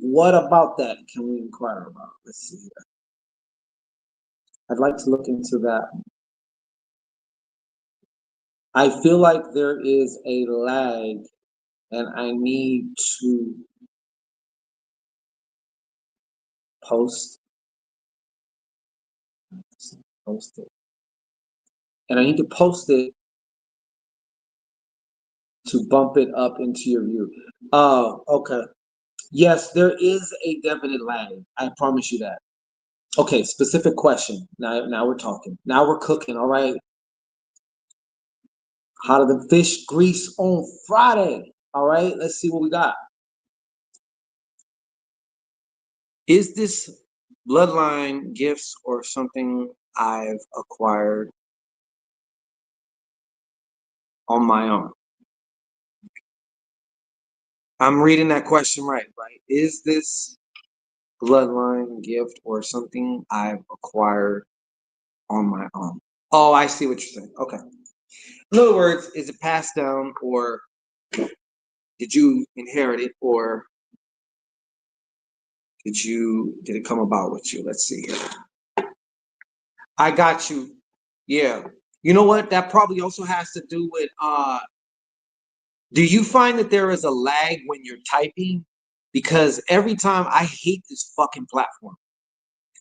what about that can we inquire about? Let's see. I'd like to look into that. I feel like there is a lag and I need to post post it. And I need to post it to bump it up into your view. Oh, okay. Yes, there is a definite lag. I promise you that. Okay, specific question. Now we're talking. Now we're cooking, all right? How do the fish grease on Friday? All right, let's see what we got. Is this bloodline gifts or something I've acquired on my own? I'm reading that question right? Is this bloodline gift or something I've acquired on my own? Oh, I see what you're saying. Okay. In other words, is it passed down or did you inherit it or did it come about with you? Let's see here. I got you. Yeah. You know what? That probably also has to do with do you find that there is a lag when you're typing? because every time I hate this fucking platform.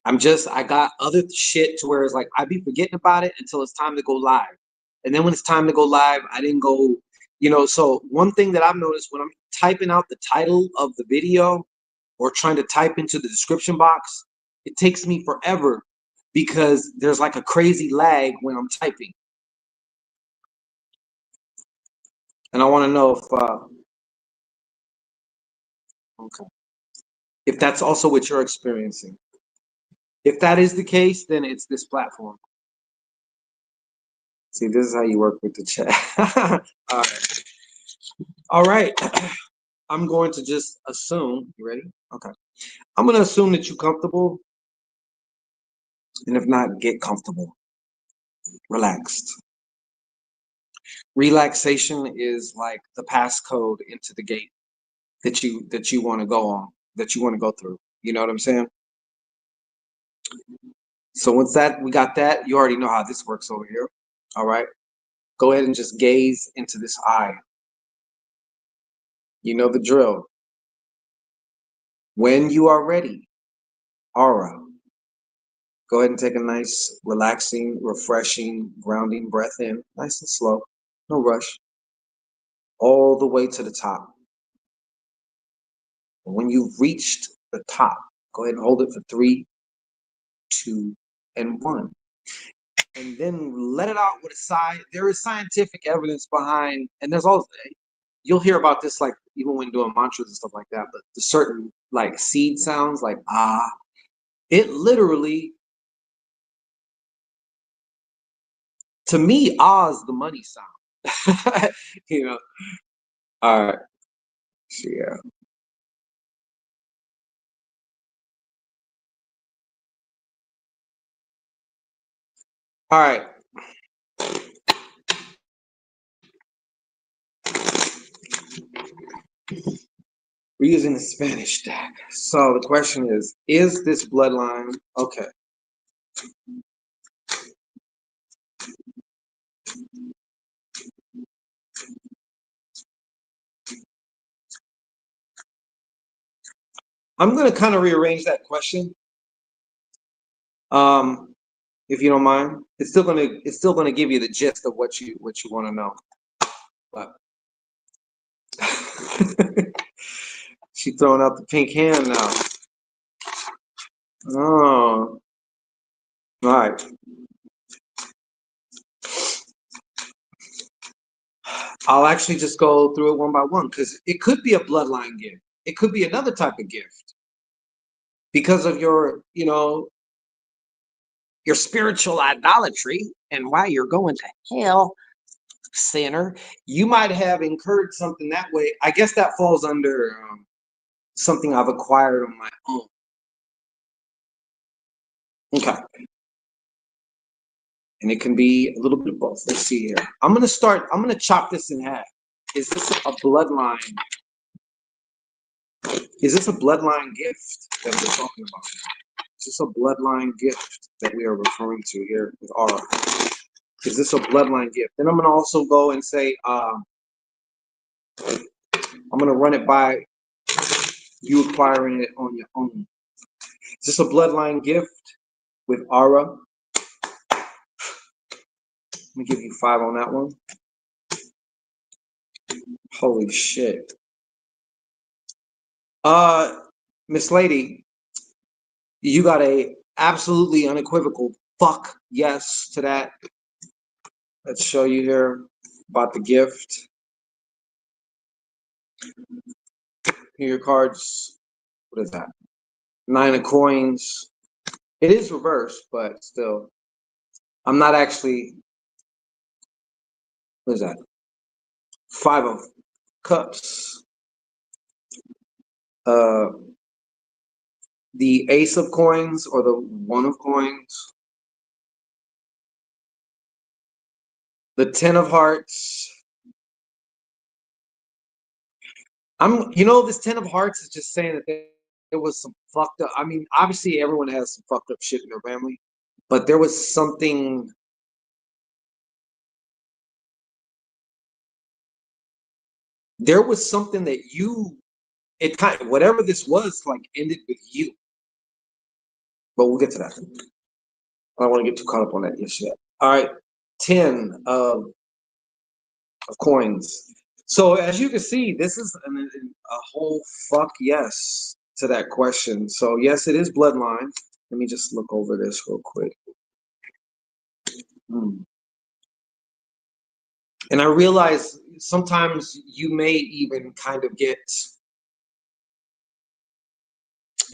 I got other shit to where it's like I be forgetting about it until it's time to go live. And then when it's time to go live, I didn't go, so one thing that I've noticed when I'm typing out the title of the video or trying to type into the description box, it takes me forever because there's like a crazy lag when I'm typing. And I want to know if that's also what you're experiencing. If that is the case, then it's this platform. See, this is how you work with the chat. All right. All right. I'm going to just assume. You ready? Okay. I'm going to assume that you're comfortable. And if not, get comfortable. Relaxed. Relaxation is like the passcode into the gate that you want to go on, that you want to go through. You know what I'm saying? So once we got that, you already know how this works over here. All right. Go ahead and just gaze into this eye. You know the drill. When you are ready, aura. Go ahead and take a nice, relaxing, refreshing, grounding breath in, nice and slow, no rush, all the way to the top. And when you've reached the top, go ahead and hold it for 3, 2, and 1. And then let it out with a sigh. There is scientific evidence behind, and there's also, you'll hear about this like even when doing mantras and stuff like that, but the certain like seed sounds like it literally, to me, is the money sound. All right. So, yeah. All right. We're using the Spanish deck. So the question is this bloodline okay? I'm gonna kind of rearrange that question. If you don't mind. It's still gonna give you the gist of what you want to know. But she's throwing out the pink hand now. Oh, all right. I'll actually just go through it one by one because it could be a bloodline gift. It could be another type of gift because of your spiritual idolatry and why you're going to hell, sinner. You might have incurred something that way. I guess that falls under something I've acquired on my own. Okay. And it can be a little bit of both. Let's see here. I'm going to chop this in half. Is this a bloodline? Is this a bloodline gift that we're talking about? Is this a bloodline gift that we are referring to here with aura? Is this a bloodline gift? Then I'm going to also go and say, I'm going to run it by you acquiring it on your own. Is this a bloodline gift with aura? Let me give you 5 on that one. Holy shit. Miss Lady, you got a absolutely unequivocal fuck yes to that. Let's show you here about the gift. Here are your cards. What is that? 9 of coins. It is reversed, but still. I'm not actually. What is that? 5 of cups. The ace of coins or the 1 of coins. The 10 of hearts. This 10 of hearts is just saying that there was some fucked up. I mean, obviously everyone has some fucked up shit in their family, but there was something. There was something that you it kind of, whatever this was, like ended with you. But we'll get to that. I don't want to get too caught up on that issue. All right, 10 of coins. So as you can see, this is a whole fuck yes to that question. So yes, it is bloodline. Let me just look over this real quick. And I realize sometimes you may even kind of get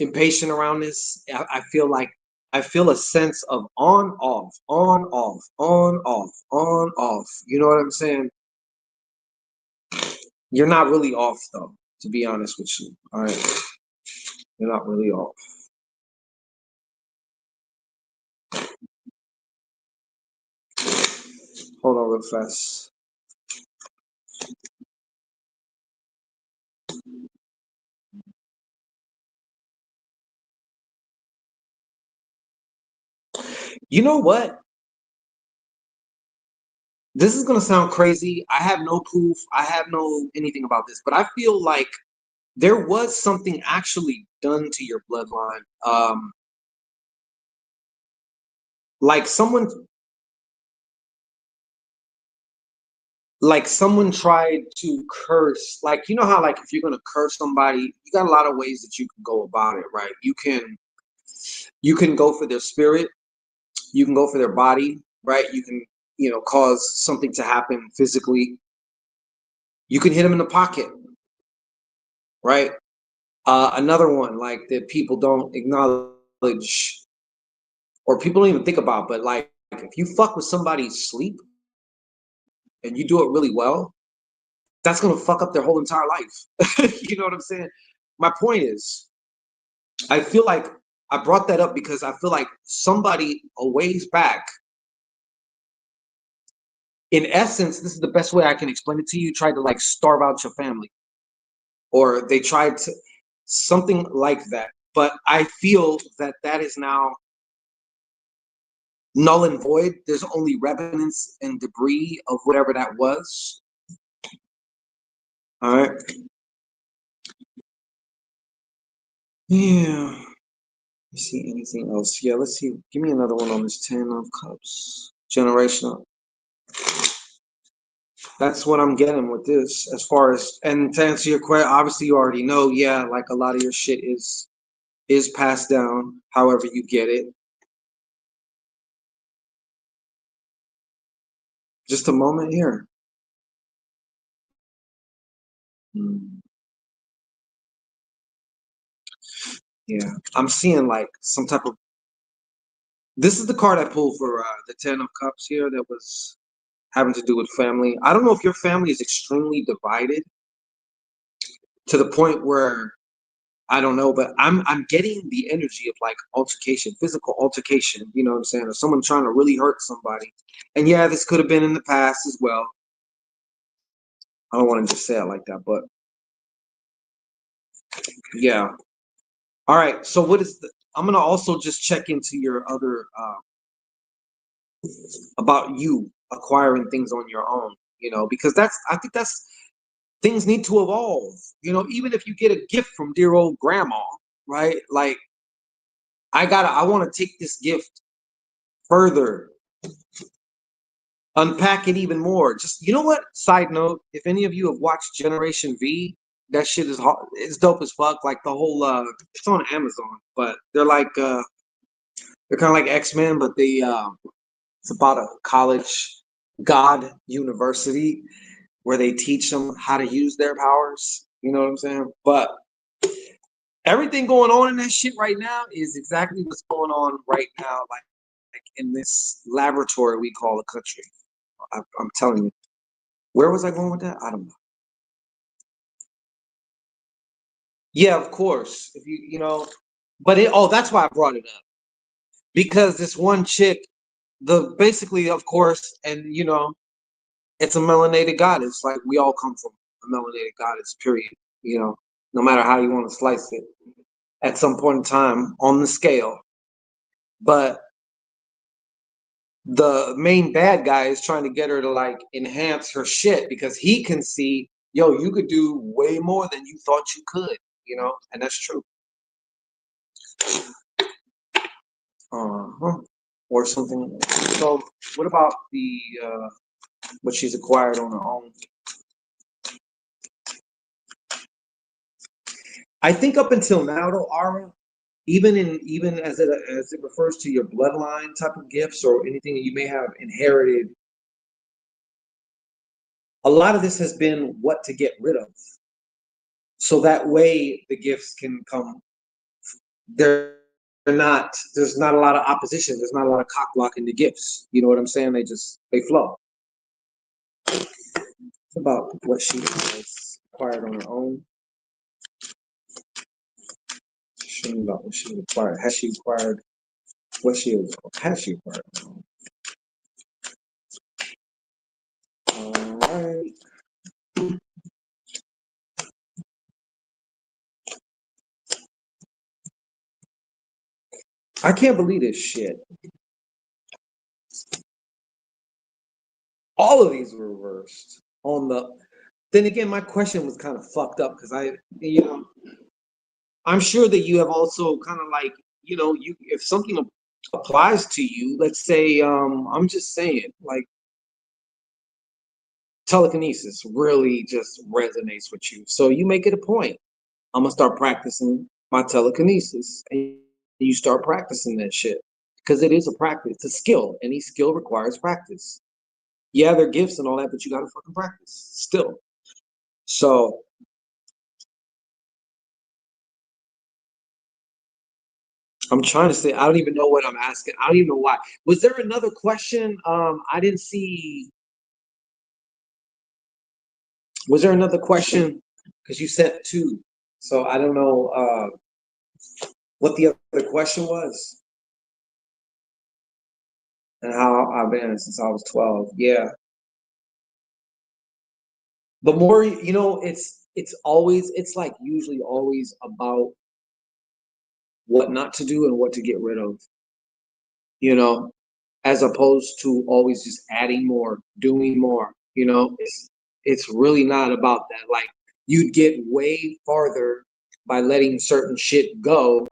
impatient around this. I feel like I feel a sense of on, off, on, off, on, off, on, off. You know what I'm saying? You're not really off, though, to be honest with you. All right. You're not really off. Hold on real fast. You know what? This is going to sound crazy. I have no proof. I have no anything about this, but I feel like there was something actually done to your bloodline. Like someone tried to curse, like, you know how, like, if you're going to curse somebody, you got a lot of ways that you can go about it, right? You can go for their spirit, you can go for their body, right? You can, cause something to happen physically. You can hit them in the pocket, right? Another one, like, that people don't acknowledge or people don't even think about, but like, if you fuck with somebody's sleep and you do it really well, that's gonna fuck up their whole entire life. You know what I'm saying? My point is, I feel like I brought that up because I feel like somebody a ways back, in essence, this is the best way I can explain it to you, tried to like starve out your family, or they tried to something like that. But I feel that that is now null and void. There's only remnants and debris of whatever that was. All right. Yeah. Let's see anything else? Yeah, let's see. Give me another one on this 10 of cups. Generational. That's what I'm getting with this. As far as, and to answer your question, obviously you already know, yeah, like a lot of your shit is passed down however you get it. Just a moment here. Hmm. Yeah. I'm seeing like some type of, this is the card I pulled for the 10 of cups here that was having to do with family. I don't know if your family is extremely divided to the point where I don't know, but I'm getting the energy of like altercation, physical altercation, you know what I'm saying? Or someone trying to really hurt somebody. And yeah, this could have been in the past as well. I don't want to just say it like that, but yeah. All right. So what is the, I'm gonna also just check into your other about you acquiring things on your own, because that's, I think that's, things need to evolve. Even if you get a gift from dear old grandma, right? Like, I want to take this gift further, unpack it even more. Just, you know what? Side note: if any of you have watched Generation V, that shit is it's dope as fuck. Like the whole, it's on Amazon, but they're kind of like X-Men, but it's about a college god university where they teach them how to use their powers. You know what I'm saying? But everything going on in that shit right now is exactly what's going on right now, like in this laboratory we call a country. I'm telling you. Where was I going with that? I don't know. Yeah, of course. If but that's why I brought it up. Because this one chick, the basically, of course, and it's a melanated goddess. Like, we all come from a melanated goddess, period. No matter how you want to slice it at some point in time on the scale. But the main bad guy is trying to get her to like enhance her shit because he can see, yo, you could do way more than you thought you could. and that's true. Uh-huh. Or something. So, what about the what she's acquired on her own? I think up until now, though, Ara, even as it refers to your bloodline type of gifts or anything that you may have inherited, a lot of this has been what to get rid of. So that way the gifts can come. They're not. There's not a lot of opposition. There's not a lot of cock blocking the gifts. You know what I'm saying? They flow. It's about what she has acquired on her own. Show me about what she acquired. Has she acquired what she has she acquired on her own? All right. I can't believe this shit. All of these were reversed on the. Then again, my question was kind of fucked up because I'm sure that you have also kind of like, you if something applies to you, let's say, I'm just saying, like telekinesis really just resonates with you. So you make it a point. I'm gonna start practicing my telekinesis, and you start practicing that shit because it is a practice, it's a skill. Any skill requires practice. Yeah, they're gifts and all that, but you gotta fucking practice still. So I'm trying to say, I don't even know what I'm asking. I don't even know why. Was there another question? I didn't see. Was there another question? Because you sent two, so I don't know what the other question was and how I've been since I was 12. Yeah, the more it's like usually always about what not to do and what to get rid of. You know, as opposed to always just adding more, doing more. It's really not about that. Like you'd get way farther by letting certain shit go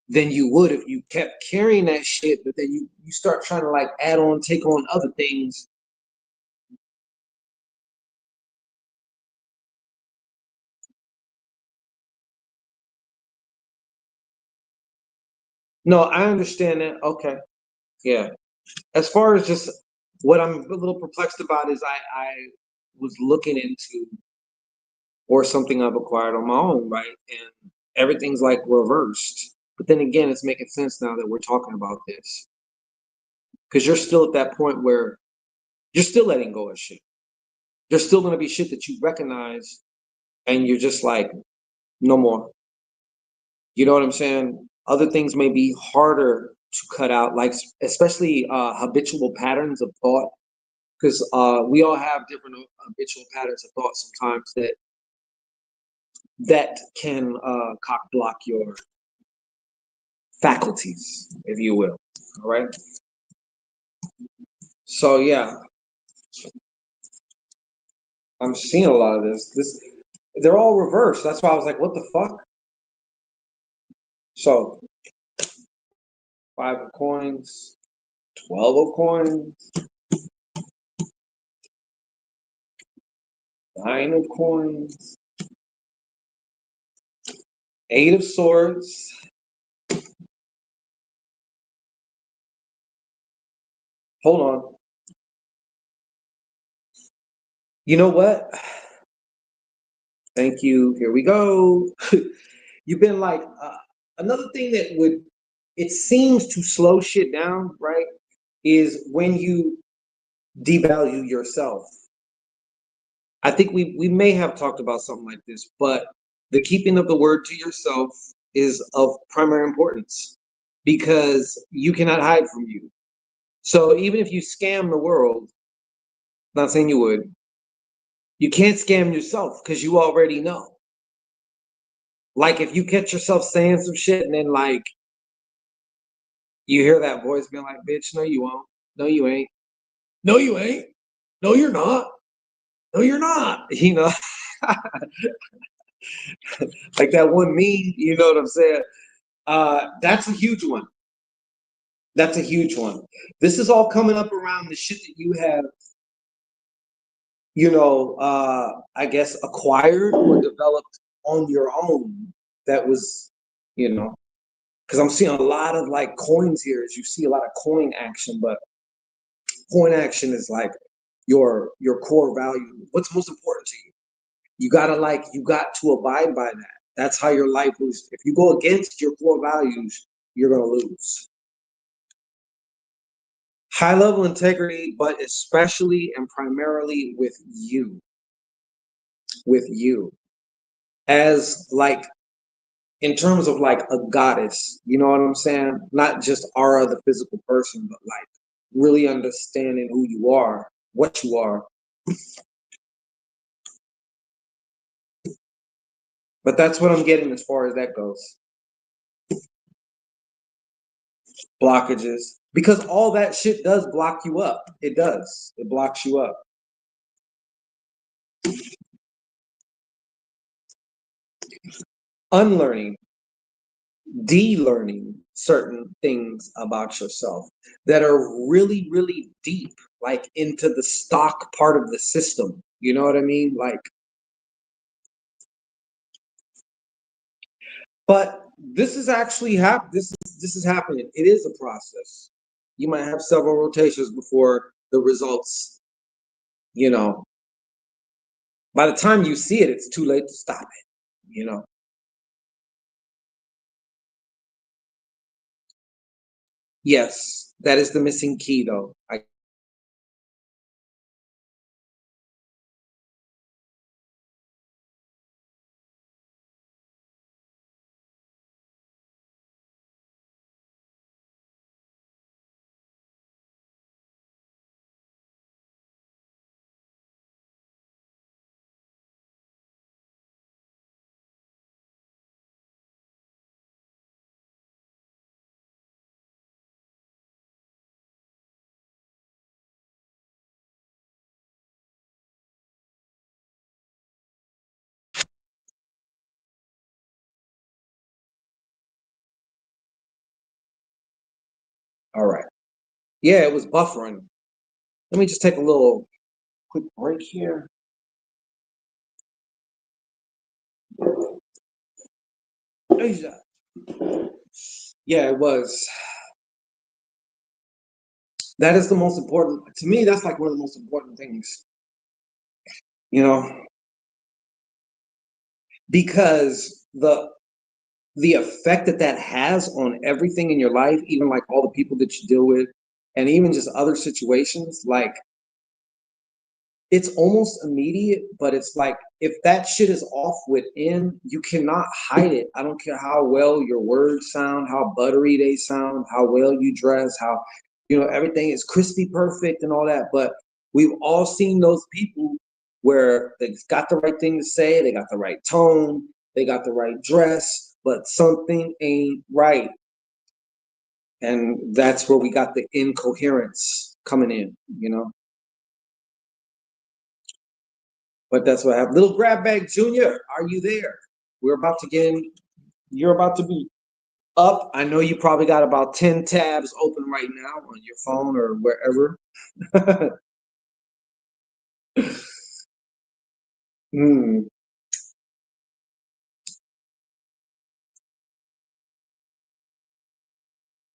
than you would if you kept carrying that shit, but then you start trying to like add on, take on other things. No, I understand that. Okay. Yeah. As far as just what I'm a little perplexed about is I was looking into or something I've acquired on my own, right? And everything's like reversed. But then again, it's making sense now that we're talking about this. Because you're still at that point where you're still letting go of shit. There's still gonna be shit that you recognize and you're just like, no more. You know what I'm saying? Other things may be harder to cut out, like especially habitual patterns of thought, because we all have different habitual patterns of thought sometimes that can cock block your faculties, if you will. All right. So yeah, I'm seeing a lot of this. They're all reversed. That's why I was like, what the fuck? So 5 of coins, 12 of coins, 9 of coins, 8 of swords. Hold on. You know what? Thank you. Here we go. You've been like another thing that would it seems to slow shit down, right? Is when you devalue yourself. I think we may have talked about something like this, but the keeping of the word to yourself is of primary importance because you cannot hide from you. So even if you scam the world, not saying you would, you can't scam yourself because you already know. Like if you catch yourself saying some shit and then like you hear that voice being like, bitch, no you won't. No you ain't. No you ain't. No you're not. No you're not. Like that one meme, you know what I'm saying? That's a huge one. That's a huge one. This is all coming up around the shit that you have, I guess acquired or developed on your own. That was, you know, because I'm seeing a lot of like coins here. As you see a lot of coin action, but coin action is like your core value. What's most important to you? You got to abide by that. That's how your life is. If you go against your core values, you're gonna lose. High level integrity, but especially and primarily with you as like in terms of like a goddess, you know what I'm saying? Not just Aura, the physical person, but like really understanding who you are, what you are. But that's what I'm getting as far as that goes. Blockages. Because all that shit does block you up. It does. It blocks you up. Unlearning, de-learning certain things about yourself that are really, really deep, like into the stock part of the system. You know what I mean? Like, but this is actually this is happening. It is a process. You might have several rotations before the results, you know. By the time you see it, it's too late to stop it, you know. Yes, that is the missing key though. All right. Yeah, it was buffering. Let me just take a little quick break here. Yeah, it was. That is the most important to me. That's like one of the most important things, you know, because the effect that that has on everything in your life, even like all the people that you deal with, and even just other situations, like it's almost immediate, but it's like if that shit is off within, you cannot hide it. I don't care how well your words sound, how buttery they sound, how well you dress, how everything is crispy perfect and all that. But we've all seen those people where they got the right thing to say, they got the right tone, they got the right dress, but something ain't right. And that's where we got the incoherence coming in, you know. But that's what happened. Little Grab Bag Junior, are you there? We're about to get in. You're about to be up. I know you probably got about 10 tabs open right now on your phone or wherever. Hmm.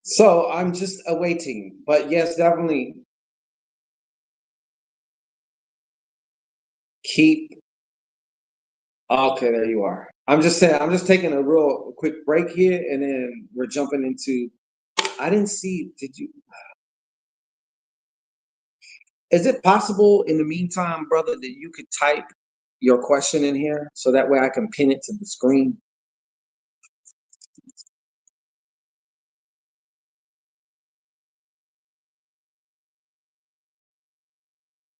So I'm just awaiting. But yes, definitely keep. Okay, there you are. I'm just saying, I'm just taking a real quick break here and then we're jumping into. I didn't see, did you? Is it possible in the meantime, brother, that you could type your question in here so that way I can pin it to the screen?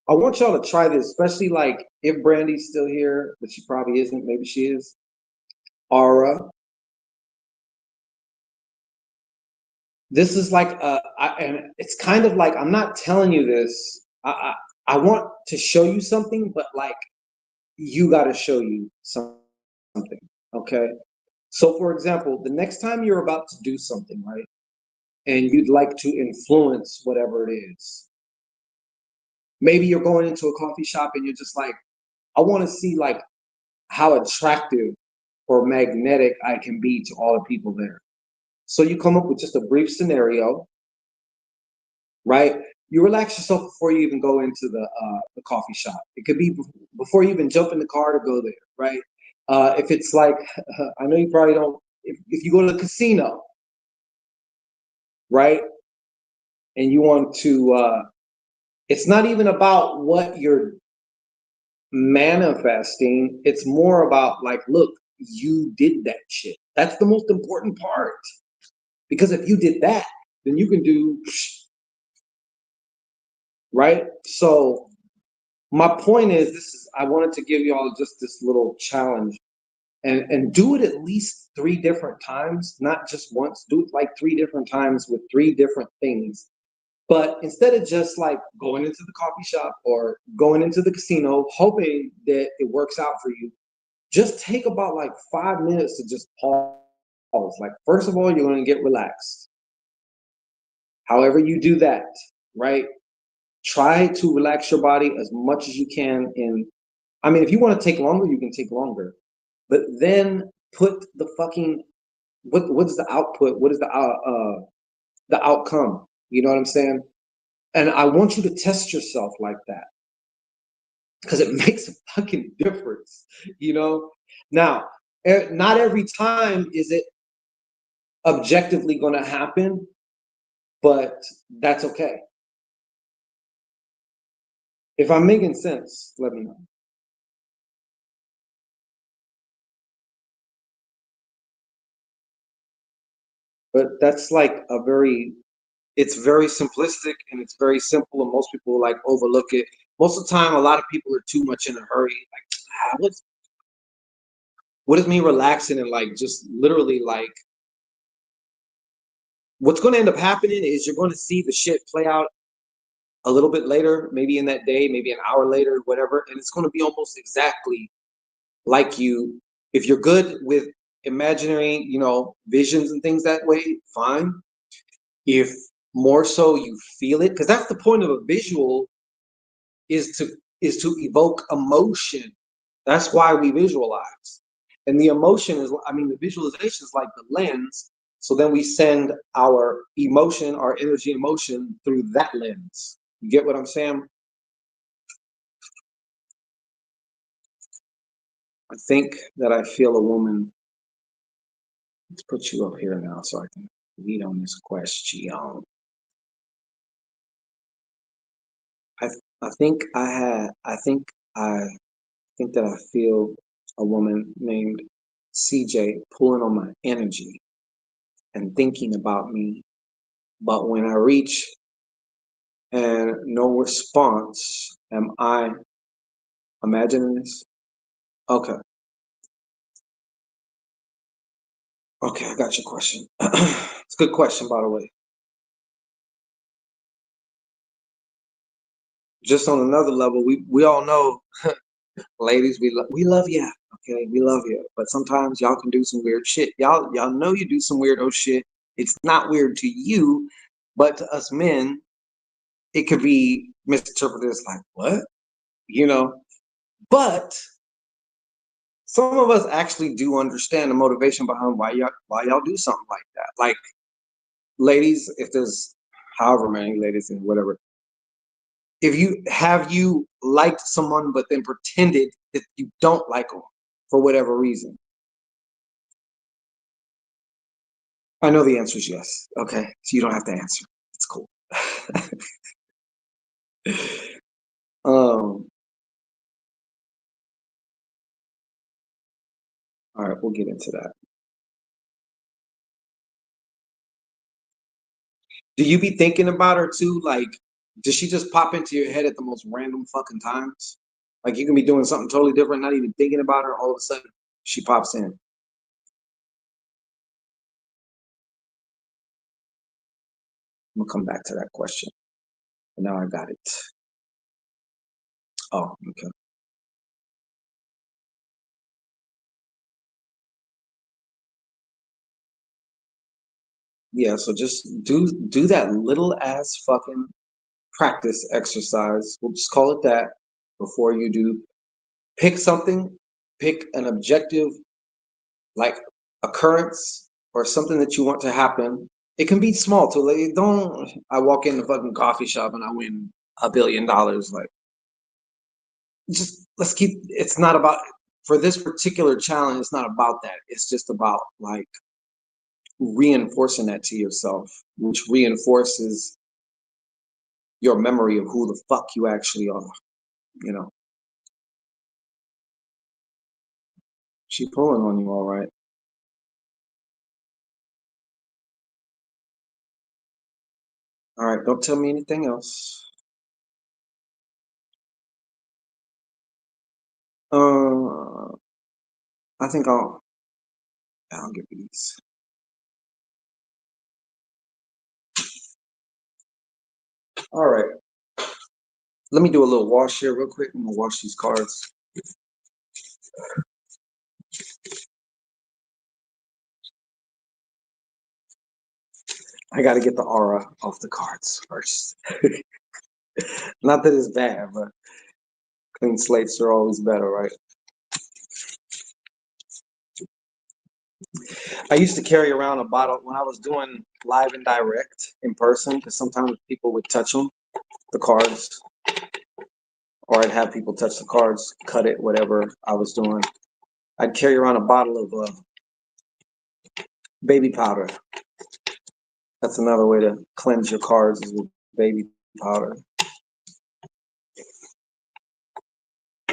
I want y'all to try this, especially like if Brandy's still here, but she probably isn't. Maybe she is. Aura. This is like and it's kind of like I'm not telling you this. I want to show you something, but like you got to show you something. something, okay? So, for example, the next time you're about to do something, right, and you'd like to influence whatever it is, maybe you're going into a coffee shop and you're just like, I want to see like how attractive or magnetic I can be to all the people there. So you come up with just a brief scenario, right? You relax yourself before you even go into the coffee shop. It could be before you even jump in the car to go there, right? If it's like, I know you probably don't, if you go to the casino, right? And you want to, it's not even about what you're manifesting. It's more about like, look, you did that shit. That's the most important part. Because if you did that, then you can do, right? So my point is, this is I wanted to give y'all just this little challenge and do it at least 3 different times, not just once. Do it like 3 different times with 3 different things. But instead of just like going into the coffee shop or going into the casino, hoping that it works out for you, just take about like 5 minutes to just pause. Like, first of all, you're going to get relaxed. However, you do that, right? Try to relax your body as much as you can. I mean, if you want to take longer, you can take longer. But then put the fucking what is the output? What is the outcome? You know what I'm saying? And I want you to test yourself like that because it makes a fucking difference. You know. Now, not every time is it objectively going to happen, but that's okay. If I'm making sense, let me know. But that's like it's very simplistic and it's very simple, and most people like overlook it. Most of the time, a lot of people are too much in a hurry. Like, what is me relaxing and like just literally like what's going to end up happening is you're going to see the shit play out a little bit later, maybe in that day, maybe an hour later, whatever, and it's going to be almost exactly like you. If you're good with imaginary, visions and things that way, fine. If more so you feel it, because that's the point of a visual is to evoke emotion. That's why we visualize. And the emotion is, I mean, the visualization is like the lens. So then we send our emotion, our energy emotion through that lens. You get what I'm saying? I think that I feel a woman. Let's put you up here now so I can lead on this question. I I think I think that I feel a woman named CJ pulling on my energy and thinking about me. But when I reach and no response, am I imagining this? Okay. Okay, I got your question. It's a good question, by the way. Just on another level, we all know, ladies, we love you. Okay, we love you. But sometimes y'all can do some weird shit. Y'all know you do some weirdo shit. It's not weird to you, but to us men, it could be misinterpreted as like, what? You know? But some of us actually do understand the motivation behind why y'all do something like that. Like, ladies, if there's however many ladies and whatever, if you liked someone but then pretended that you don't like them for whatever reason. I know the answer is yes. Okay, so you don't have to answer. It's cool. All right, we'll get into that. Do you be thinking about her too? Like, does she just pop into your head at the most random fucking times? Like, you can be doing something totally different, not even thinking about her. All of a sudden, she pops in. I'm gonna come back to that question. But now I got it. Oh, okay. Yeah, so just do that little ass fucking practice exercise. We'll just call it that before you do. Pick something, pick an objective like occurrence or something that you want to happen. It can be small too. Like, don't I walk in the fucking coffee shop and I win $1 billion. Like, just let's keep it's not about for this particular challenge, it's not about that. It's just about like reinforcing that to yourself, which reinforces your memory of who the fuck you actually are, you know. She pulling on you all right. All right, don't tell me anything else. Uh I think I'll give you these. All right. Let me do a little wash here real quick. I'm gonna wash these cards. I gotta get the aura off the cards first. Not that it's bad, but clean slates are always better, right? I used to carry around a bottle when I was doing live and direct in person, because sometimes people would touch them, the cards, or I'd have people touch the cards, cut it, whatever I was doing. I'd carry around a bottle of baby powder. That's another way to cleanse your cards is with baby powder.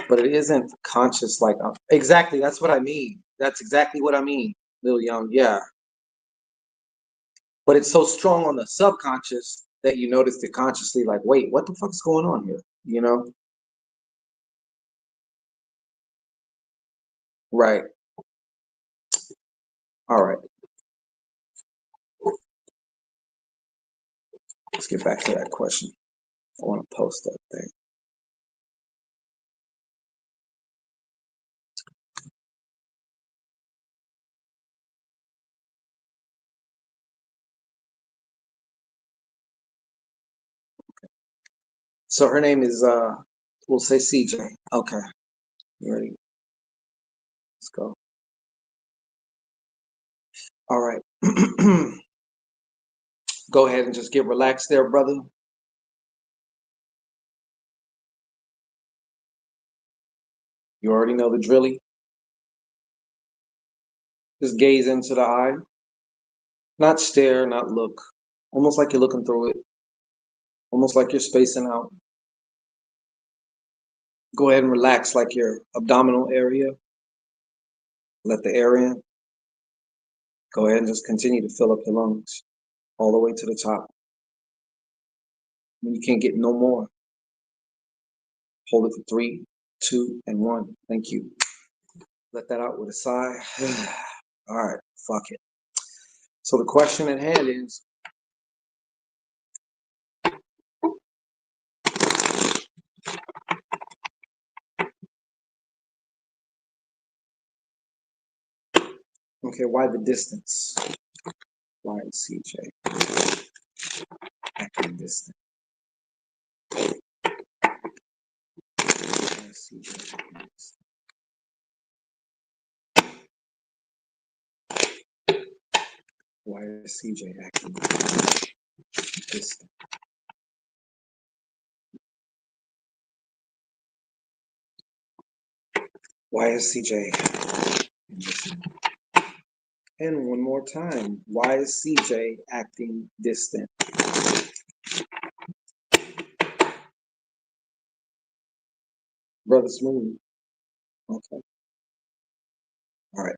But it isn't conscious like exactly. That's what I mean. That's exactly what I mean, Lil Young. Yeah, but it's so strong on the subconscious that you noticed it consciously. Like, wait, what the fuck's going on here? You know? Right. All right. Let's get back to that question. I want to post that thing. So her name is we'll say CJ. Okay. You ready? Let's go. All right. Go ahead and just get relaxed there, brother. You already know the drilly. Just gaze into the eye. Not stare, not look. Almost like you're looking through it. Almost like you're spacing out. Go ahead and relax like your abdominal area. Let the air in. Go ahead and just continue to fill up your lungs all the way to the top. When you can't get no more, hold it for 3, 2, and 1. Thank you. Let that out with a sigh. All right, fuck it. So the question at hand is, okay, why the distance? Why is CJ acting distant? Why is CJ acting distant? Why is CJ acting distant? Why is CJ distant? And one more time, why is CJ acting distant? Brother Smooth. Okay. All right.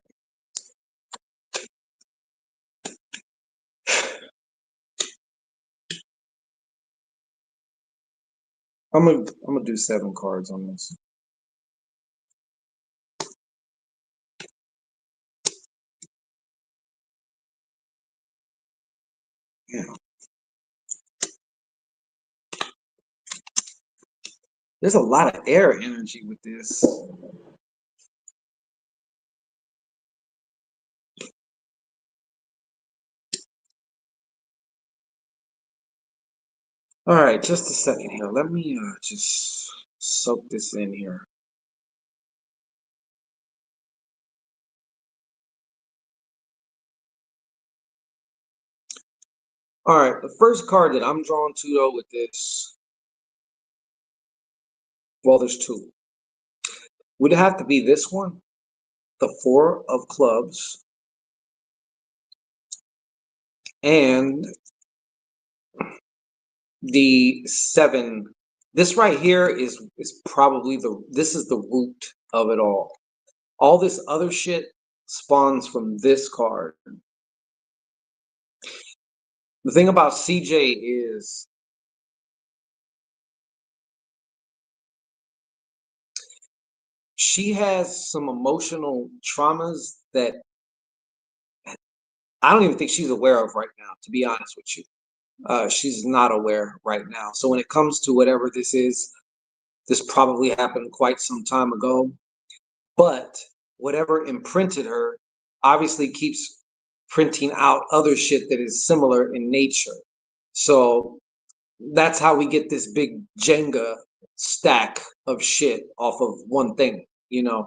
I'm gonna do 7 cards on this. Yeah. There's a lot of air energy with this. All right, just a second here. Let me just soak this in here. All right, the first card that I'm drawn to though with this, well, there's two. Would it have to be this one, the Four of Clubs, and the Seven? This right here is probably this is the root of it all. All this other shit spawns from this card. The thing about CJ is she has some emotional traumas that I don't even think she's aware of right now, to be honest with you. She's not aware right now. So when it comes to whatever this is, this probably happened quite some time ago. But whatever imprinted her obviously keeps printing out other shit that is similar in nature. So that's how we get this big Jenga stack of shit off of one thing, you know.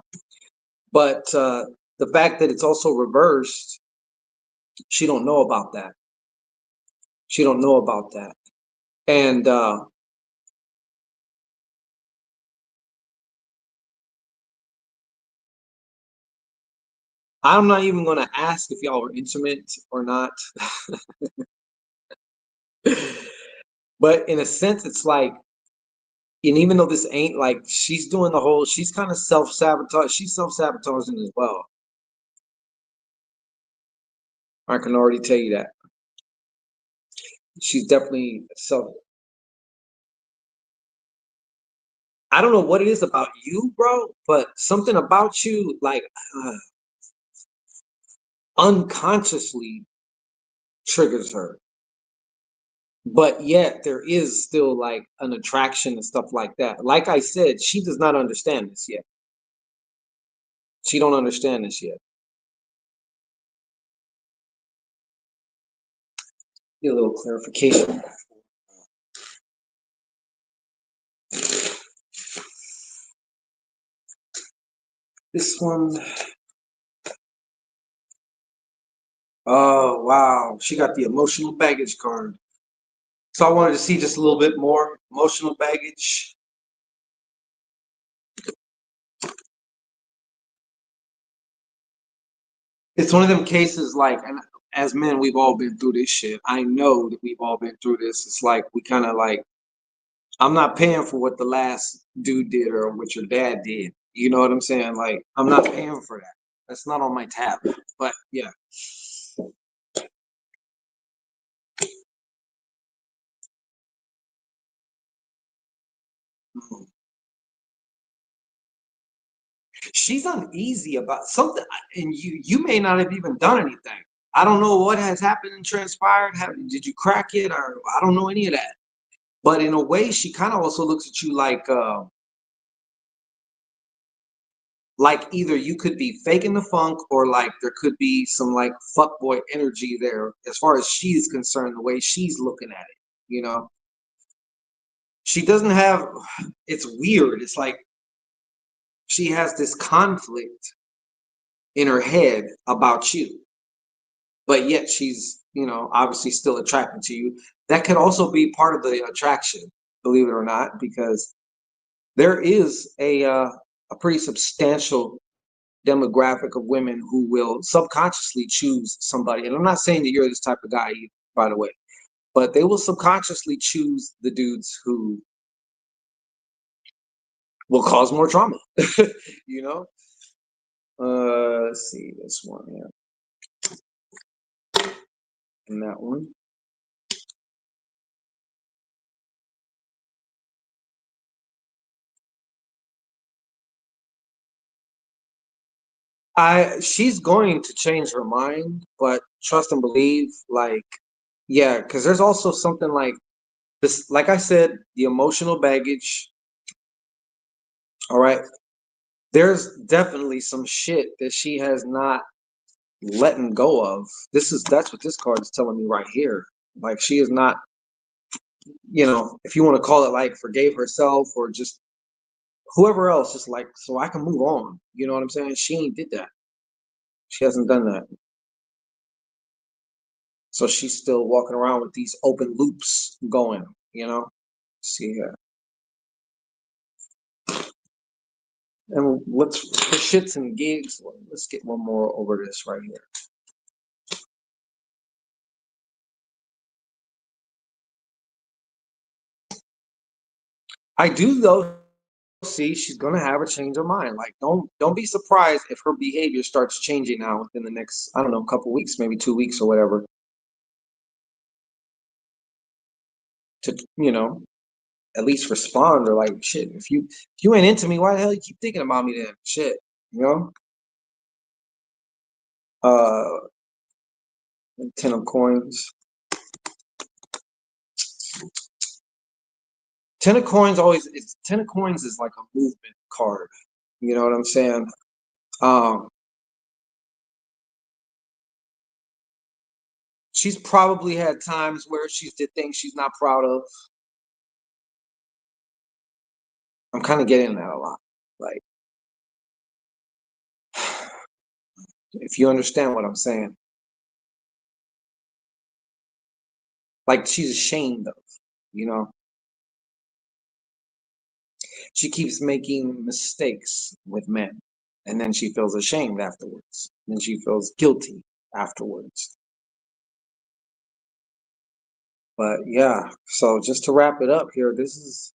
But the fact that it's also reversed, she don't know about that. She don't know about that. And I'm not even going to ask if y'all were intimate or not. But in a sense, it's like, and even though this ain't like she's doing the whole, she's kind of self-sabotage. She's self-sabotaging as well. I can already tell you that. She's definitely self. I don't know what it is about you, bro, but something about you, like unconsciously triggers her. But yet there is still like an attraction and stuff like that. Like I said, she does not understand this yet. She don't understand this yet. Get a little clarification. This one, oh wow, she got the emotional baggage card. So I wanted to see just a little bit more emotional baggage. It's one of them cases like, and as men, we've all been through this shit. I know that we've all been through this. It's like we kind of like, I'm not paying for what the last dude did or what your dad did. You know what I'm saying? Like, I'm not paying for that. That's not on my tab. But yeah. She's uneasy about something, and you may not have even done anything. I don't know what has happened and transpired. Did you crack it, or I don't know any of that. But in a way, she kind of also looks at you like either you could be faking the funk, or like there could be some like fuckboy energy there, as far as she's concerned. The way she's looking at it, you know, she doesn't have. It's weird. It's like she has this conflict in her head about you, but yet she's, you know, obviously still attracted to you. That could also be part of the attraction, believe it or not, because there is a pretty substantial demographic of women who will subconsciously choose somebody. And I'm not saying that you're this type of guy either, by the way, but they will subconsciously choose the dudes who will cause more trauma. You know? Let's see this one here. And that one. She's going to change her mind, but trust and believe, like, yeah, because there's also something like this, like I said, the emotional baggage. All right. There's definitely some shit that she has not letting go of. That's what this card is telling me right here. Like she is not if you want to call it like forgave herself or just whoever else, just like so I can move on. You know what I'm saying? She ain't did that. She hasn't done that. So she's still walking around with these open loops going, you know? See here. And let's for shits and gigs, let's get one more over this right here. I do though see she's gonna have a change of mind. Like don't be surprised if her behavior starts changing now within the next, I don't know, couple weeks, maybe 2 weeks or whatever. To at least respond or like shit. If you ain't into me, why the hell you keep thinking about me then? Shit, you know? Uh 10 of coins. 10 of coins always it's 10 of coins is like a movement card. You know what I'm saying? Um she's probably had times where she's did things she's not proud of. I'm kind of getting that a lot. Like if you understand what I'm saying. Like she's ashamed of, you know. She keeps making mistakes with men, and then she feels ashamed afterwards. Then she feels guilty afterwards. But yeah, so just to wrap it up here, this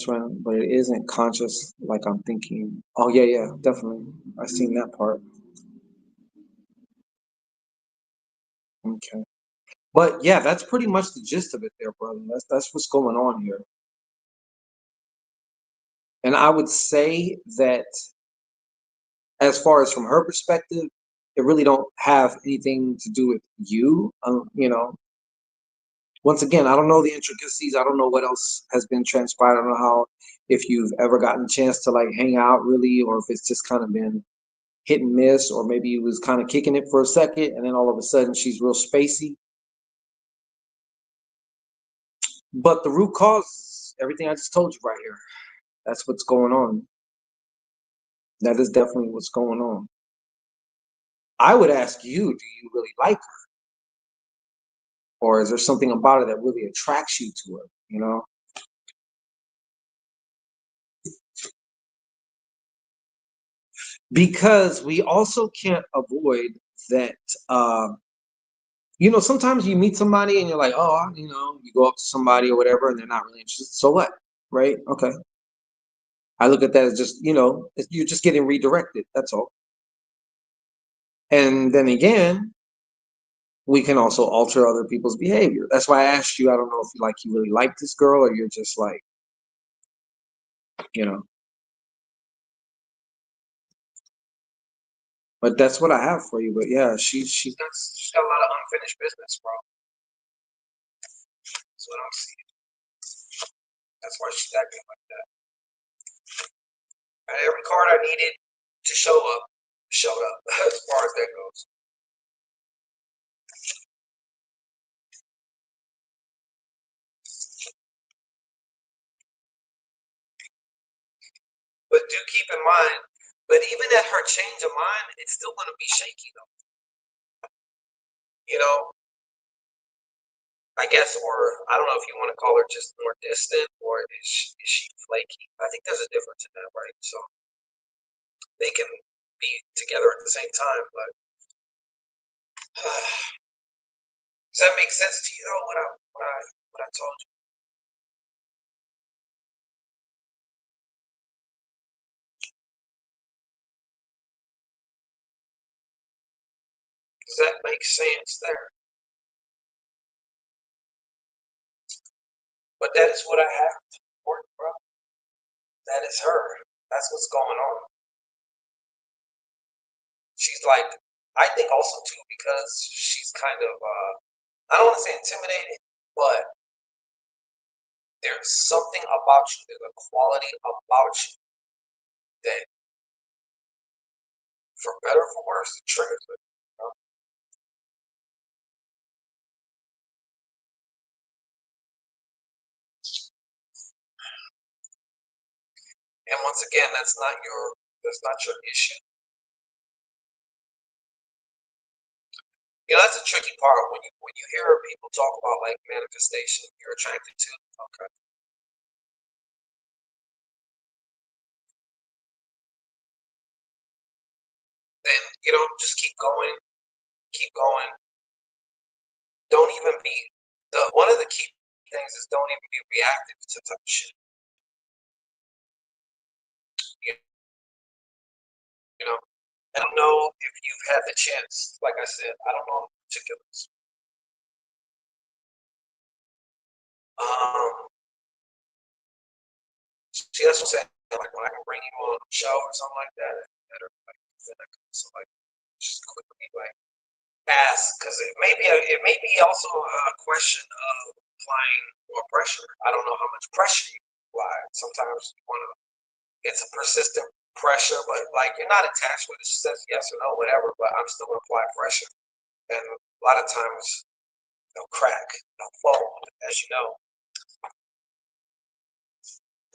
one, but it isn't conscious like I'm thinking. Oh yeah, yeah, definitely. I seen that part. Okay. But yeah, that's pretty much the gist of it there, brother. That's what's going on here. And I would say that as far as from her perspective, it really don't have anything to do with you. Once again, I don't know the intricacies. I don't know what else has been transpired. I don't know how if you've ever gotten a chance to like hang out really, or if it's just kind of been hit and miss, or maybe he was kind of kicking it for a second, and then all of a sudden she's real spacey. But the root cause is everything I just told you right here. That's what's going on. That is definitely what's going on. I would ask you, do you really like her? Or is there something about her that really attracts you to her? You know? Because we also can't avoid that sometimes you meet somebody and you're like, oh, you go up to somebody or whatever and they're not really interested. So what? Right? Okay. I look at that as just, you're just getting redirected. That's all. And then again, we can also alter other people's behavior. That's why I asked you, I don't know if you really like this girl or you're just like, you know, but that's what I have for you. But yeah, she's got a lot of unfinished business, bro. That's what I'm seeing. That's why she's acting like that. And every card I needed to show up showed up as far as that goes. But do keep in mind, but even at her change of mind, it's still going to be shaky though. You know, I guess, or I don't know if you want to call her just more distant, or is she flaky? I think there's a difference in that, right? So they can be together at the same time, but does that make sense to you though? What I told you, does that make sense there? But that is what I have for you, bro. That is her. That's what's going on. She's like, I think also too because she's kind of, I don't want to say intimidated, but there's something about you, there's a quality about you that, for better or for worse, triggers it. You know? And once again, that's not your issue. That's a tricky part when you hear people talk about like manifestation, you're attracted to. Okay. Then just keep going, keep going. Don't even be one of the key things is don't even be reactive to type shit. You know, I don't know if you've had the chance. Like I said, I don't know the particulars. See, that's what I'm saying. Like when I can bring you on a show or something like that, better so like just quickly like ask because it may be also a question of applying more pressure. I don't know how much pressure you apply. Sometimes you want to. It's a persistent pressure, but like you're not attached with it. It says yes or no, whatever. But I'm still gonna apply pressure, and a lot of times they'll crack, they'll fold, as you know.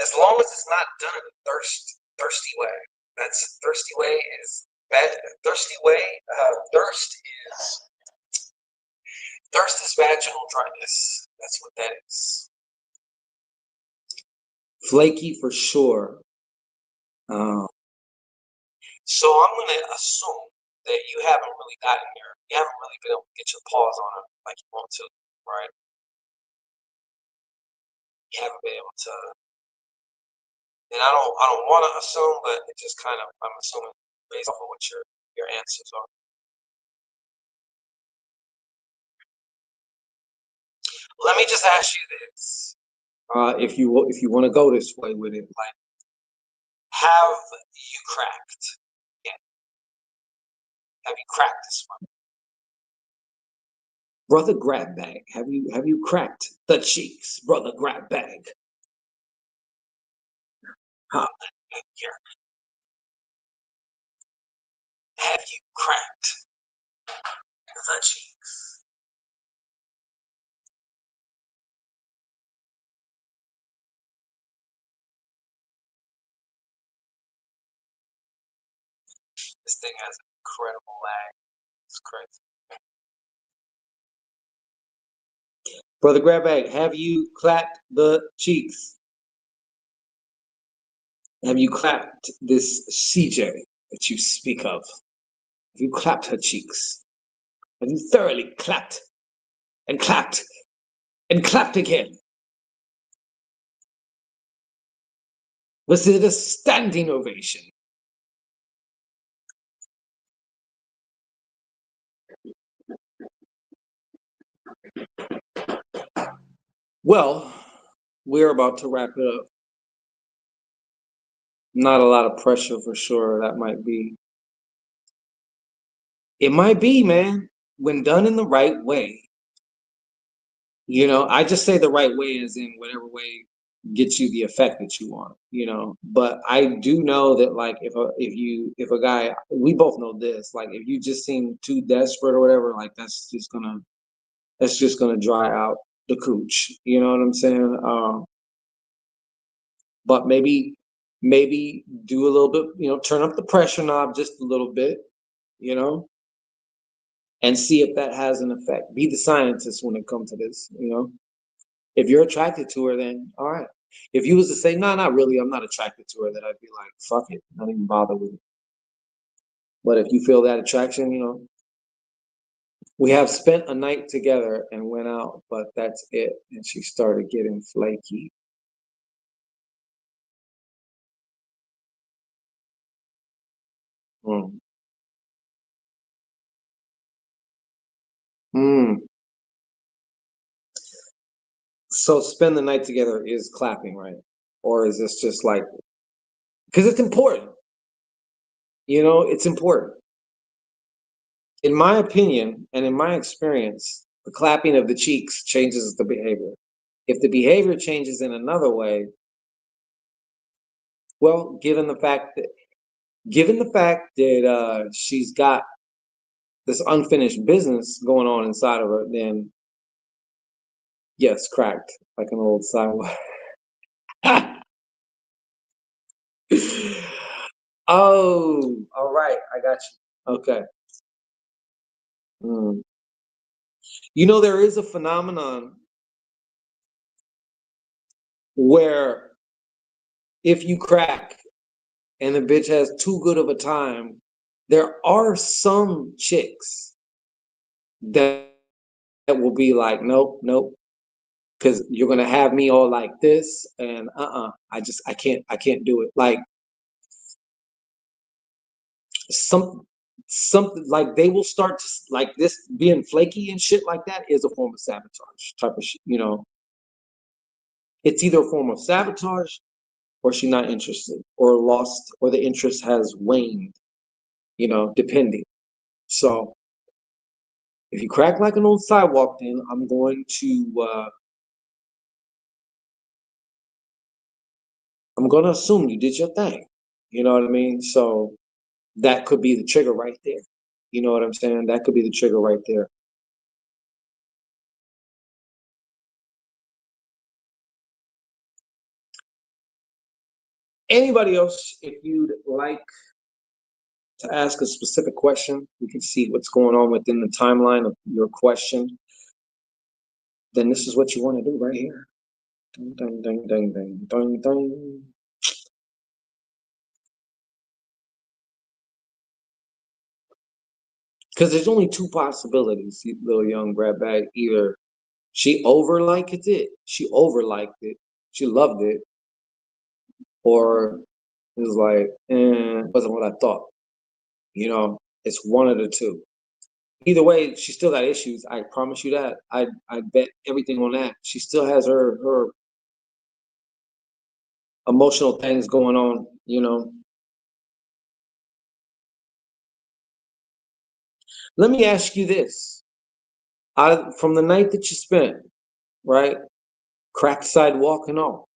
As long as it's not done in a thirsty way. That's thirsty way is bad. Thirsty way. Thirst is vaginal dryness. That's what that is. Flaky for sure. So I'm gonna assume that you haven't really gotten there. You haven't really been able to get your paws on it like you want to, right? You haven't been able to. And I don't want to assume, but it just kind of I'm assuming based off of what your answers are. Let me just ask you this: if you want to go this way with it, like, have you cracked? Yeah, have you cracked this one, brother? Grab bag. Have you cracked the cheeks, brother? Grab bag. Huh? Here. Have you cracked the cheeks? This thing has an incredible lag. It's crazy. Brother Grabbag, have you clapped the cheeks? Have you clapped this CJ that you speak of? Have you clapped her cheeks? Have you thoroughly clapped and clapped and clapped again? Was it a standing ovation? Well, we're about to wrap it up. Not a lot of pressure for sure. That might be. It might be, man, when done in the right way. I just say the right way as in whatever way gets you the effect that you want, but I do know that like if a guy, we both know this, like if you just seem too desperate or whatever, like that's just gonna dry out the cooch, you know what I'm saying? But maybe do a little bit, turn up the pressure knob just a little bit, you know and see if that has an effect. Be the scientist when it comes to this. If you're attracted to her, then all right. If you was to say, no, not really, I'm not attracted to her, then I'd be like, fuck it, not even bother with it. But if you feel that attraction, we have spent a night together and went out, but that's it. And she started getting flaky. Mm. Mm. So spend the night together is clapping, right? Or is this just like, because it's important. It's important. In my opinion and in my experience, the clapping of the cheeks changes the behavior. If the behavior changes in another way, well, given the fact that she's got this unfinished business going on inside of her, then yes, cracked like an old sidewalk. Oh, all right. I got you. Okay. Mm. You know, there is a phenomenon where if you crack and the bitch has too good of a time, there are some chicks that, that will be like, nope, nope, because you're gonna have me all like this, and I can't do it. Like some something like they will start to, like this being flaky and shit like that is a form of sabotage type of shit. You know, it's either a form of sabotage or she's not interested or lost or the interest has waned. You know, depending. So if you crack like an old sidewalk, then I'm going to assume you did your thing. You know what I mean? So that could be the trigger right there. You know what I'm saying? That could be the trigger right there. Anybody else, if you'd like to ask a specific question, we can see what's going on within the timeline of your question, then this is what you want to do right here. Ding, ding, ding, ding, ding, ding, ding. Because there's only two possibilities, you little young grab bag. Either she overliked it, she loved it, or it was like, wasn't what I thought. You know, it's one of the two. Either way, she still got issues. I promise you that. I bet everything on that. She still has her emotional things going on. You know. Let me ask you this: from the night that you spent, right, cracked sidewalk and all,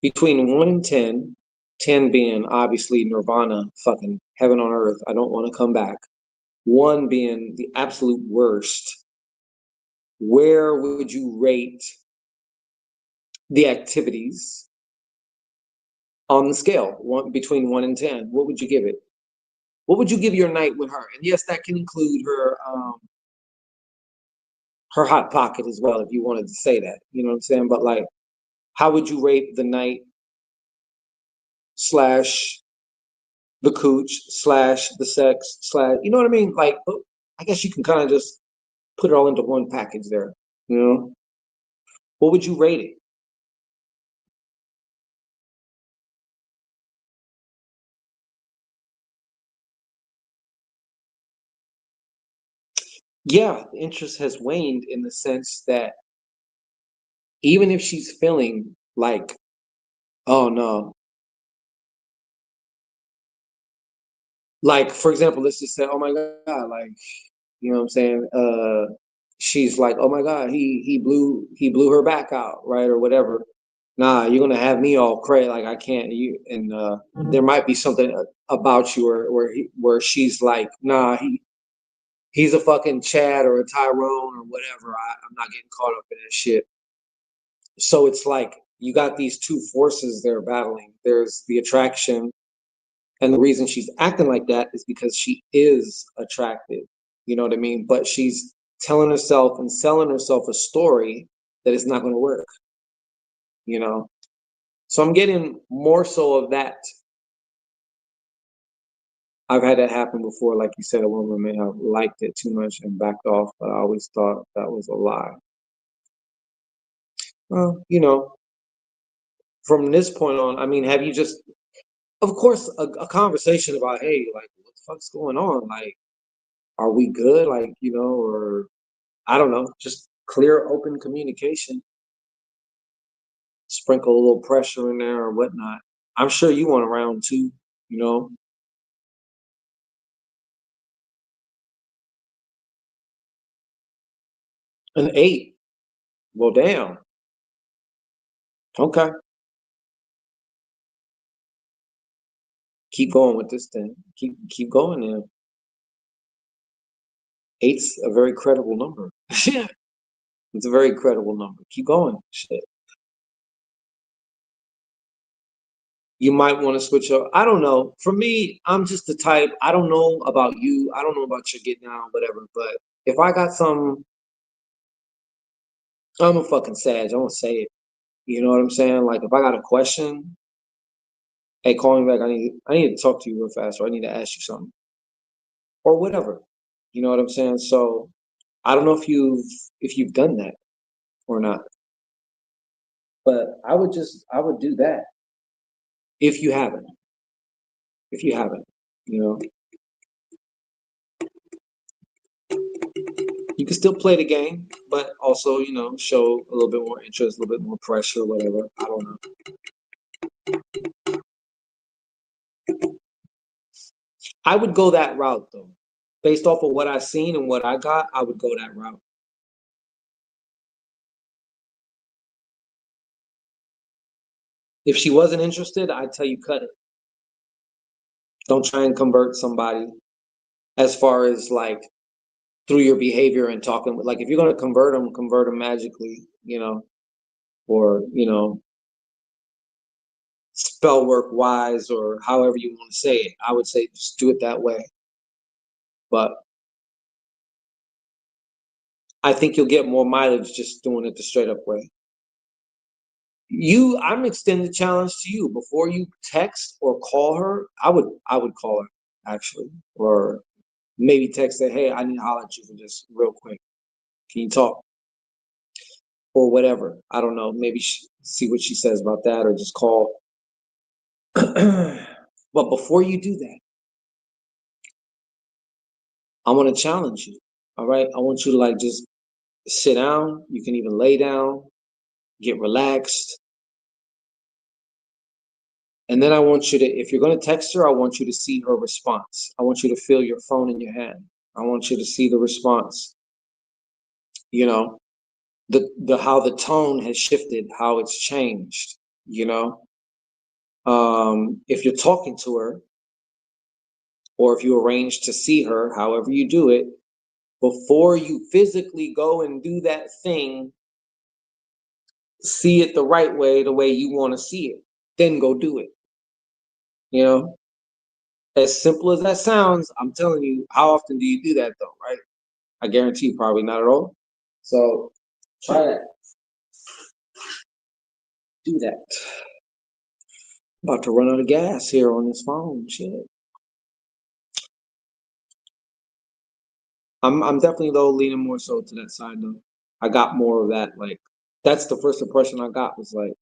between 1 and 10, 10 being obviously nirvana, fucking heaven on earth. I don't want to come back. One being the absolute worst. Where would you rate the activities on the scale, between 1 and 10? What would you give it? What would you give your night with her? And yes, that can include her hot pocket as well, if you wanted to say that. You know what I'm saying? But like, how would you rate the night slash the cooch slash the sex slash? You know what I mean? Like, I guess you can kind of just put it all into one package there. You know, what would you rate it? Yeah, the interest has waned in the sense that even if she's feeling like, oh no, like for example, let's just say, oh my god, like, you know what I'm saying? She's like, oh my god, he blew her back out, right, or whatever. Nah, you're gonna have me all crazy, like I can't. You and there might be something about you, where she's like, nah, he's a fucking Chad or a Tyrone or whatever. I'm not getting caught up in that shit. So it's like you got these two forces they're battling. There's the attraction, and the reason she's acting like that is because she is attractive. You know what I mean? But she's telling herself and selling herself a story that it's not going to work, you know? So I'm getting more so of that. I've had that happen before. Like you said, a woman may have liked it too much and backed off, but I always thought that was a lie. Well, from this point on, I mean, have you just, of course, a conversation about, hey, like, what the fuck's going on? Like, are we good? Like, or I don't know, just clear, open communication, sprinkle a little pressure in there or whatnot. I'm sure you want a round two, you know, an eight. Well, damn. Okay. Keep going with this thing. Keep going there. Eight's a very credible number. Yeah. It's a very credible number. Keep going. Shit. You might want to switch up. I don't know. For me, I'm just the type, I don't know about you. I don't know about your getting out, whatever. But if I got some, I'm a fucking sage. I'm gonna say it. You know what I'm saying? Like if I got a question, hey, call me back. I need to talk to you real fast, or I need to ask you something. Or whatever. You know what I'm saying? So I don't know if you've done that or not. But I would do that if you haven't. If you haven't, you know. You can still play the game, but also, show a little bit more interest, a little bit more pressure, whatever. I don't know. I would go that route though. Based off of what I've seen and what I got, I would go that route. If she wasn't interested, I'd tell you cut it. Don't try and convert somebody as far as like through your behavior and talking with, like if you're gonna convert them magically, or spell work wise or however you want to say it. I would say just do it that way. But I think you'll get more mileage just doing it the straight up way. I'm extending the challenge to you. Before you text or call her, I would call her actually, or maybe text her, hey, I need to holler at you for this real quick. Can you talk? Or whatever. I don't know. Maybe see what she says about that, or just call. But before you do that, I want to challenge you. All right. I want you to like just sit down. You can even lay down, get relaxed. And then I want you to, if you're going to text her, I want you to see her response. I want you to feel your phone in your hand. I want you to see the response. You know, the how the tone has shifted, how it's changed. You know, if you're talking to her, or if you arrange to see her, however you do it, before you physically go and do that thing, see it the right way, the way you want to see it. Then go do it. You know, as simple as that sounds, I'm telling you, how often do you do that though, right? I guarantee you probably not at all. So try that. Do that. About to run out of gas here on this phone. Shit. I'm definitely though leaning more so to that side though. I got more of that, like that's the first impression I got was like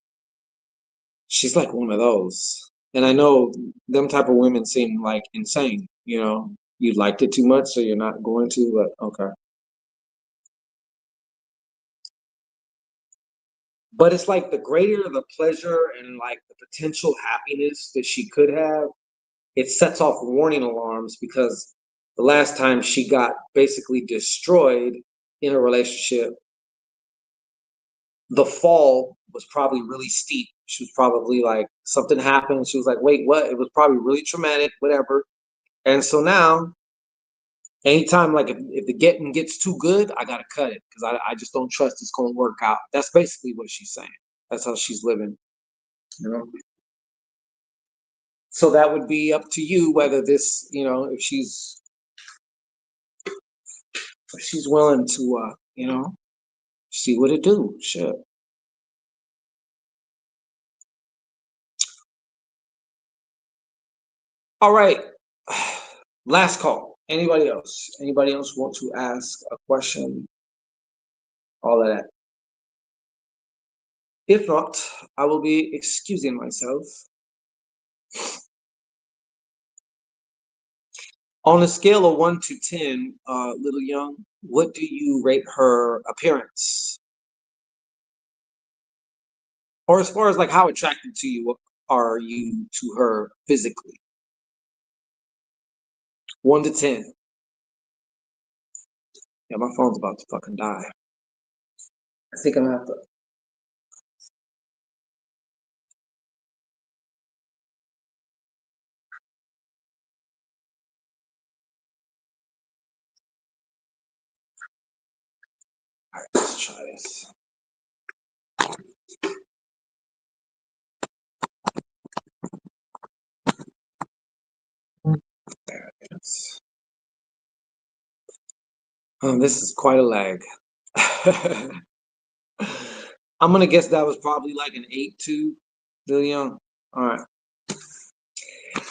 she's like one of those. And I know them type of women seem like insane, You liked it too much, so you're not going to, but okay. But it's like the greater the pleasure and like the potential happiness that she could have, it sets off warning alarms because the last time she got basically destroyed in a relationship, the fall was probably really steep. She was probably like, something happened. She was like, wait, what? It was probably really traumatic, whatever. And so now, anytime, like, if the getting gets too good, I got to cut it because I just don't trust it's going to work out. That's basically what she's saying. That's how she's living, you know? So that would be up to you whether this, if she's willing to, see what it do. Shit. All right. Last call. Anybody else? Anybody else want to ask a question? All of that. If not, I will be excusing myself. On a scale of 1 to 10, Little Young, what do you rate her appearance? Or as far as like how attracted to you are you to her physically? 1 to 10. Yeah, my phone's about to fucking die. I think I'm gonna have to. All right, let's try this. This is quite a lag. I'm gonna guess that was probably like an 8-2, Leon. All right.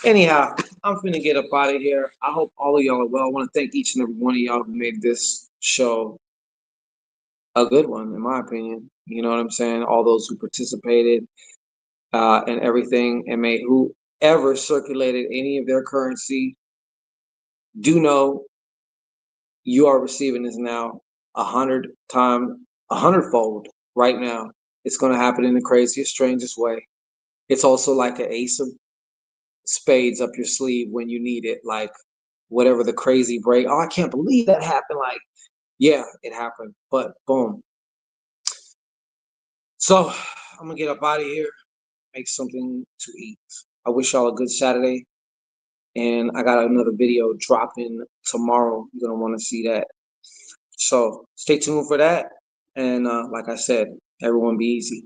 Anyhow, I'm finna get up out of here. I hope all of y'all are well. I want to thank each and every one of y'all who made this show a good one, in my opinion. You know what I'm saying? All those who participated and everything, and may whoever circulated any of their currency, do know you are receiving this now 100-fold right now. It's going to happen in the craziest, strangest way. It's also like an ace of spades up your sleeve when you need it, like whatever the crazy break. Oh, I can't believe that happened. Like, yeah, it happened, but boom. So I'm gonna get up out of here, make something to eat. I wish y'all a good Saturday, and I got another video dropping tomorrow. You're gonna want to see that. So stay tuned for that. And like I said, everyone be easy.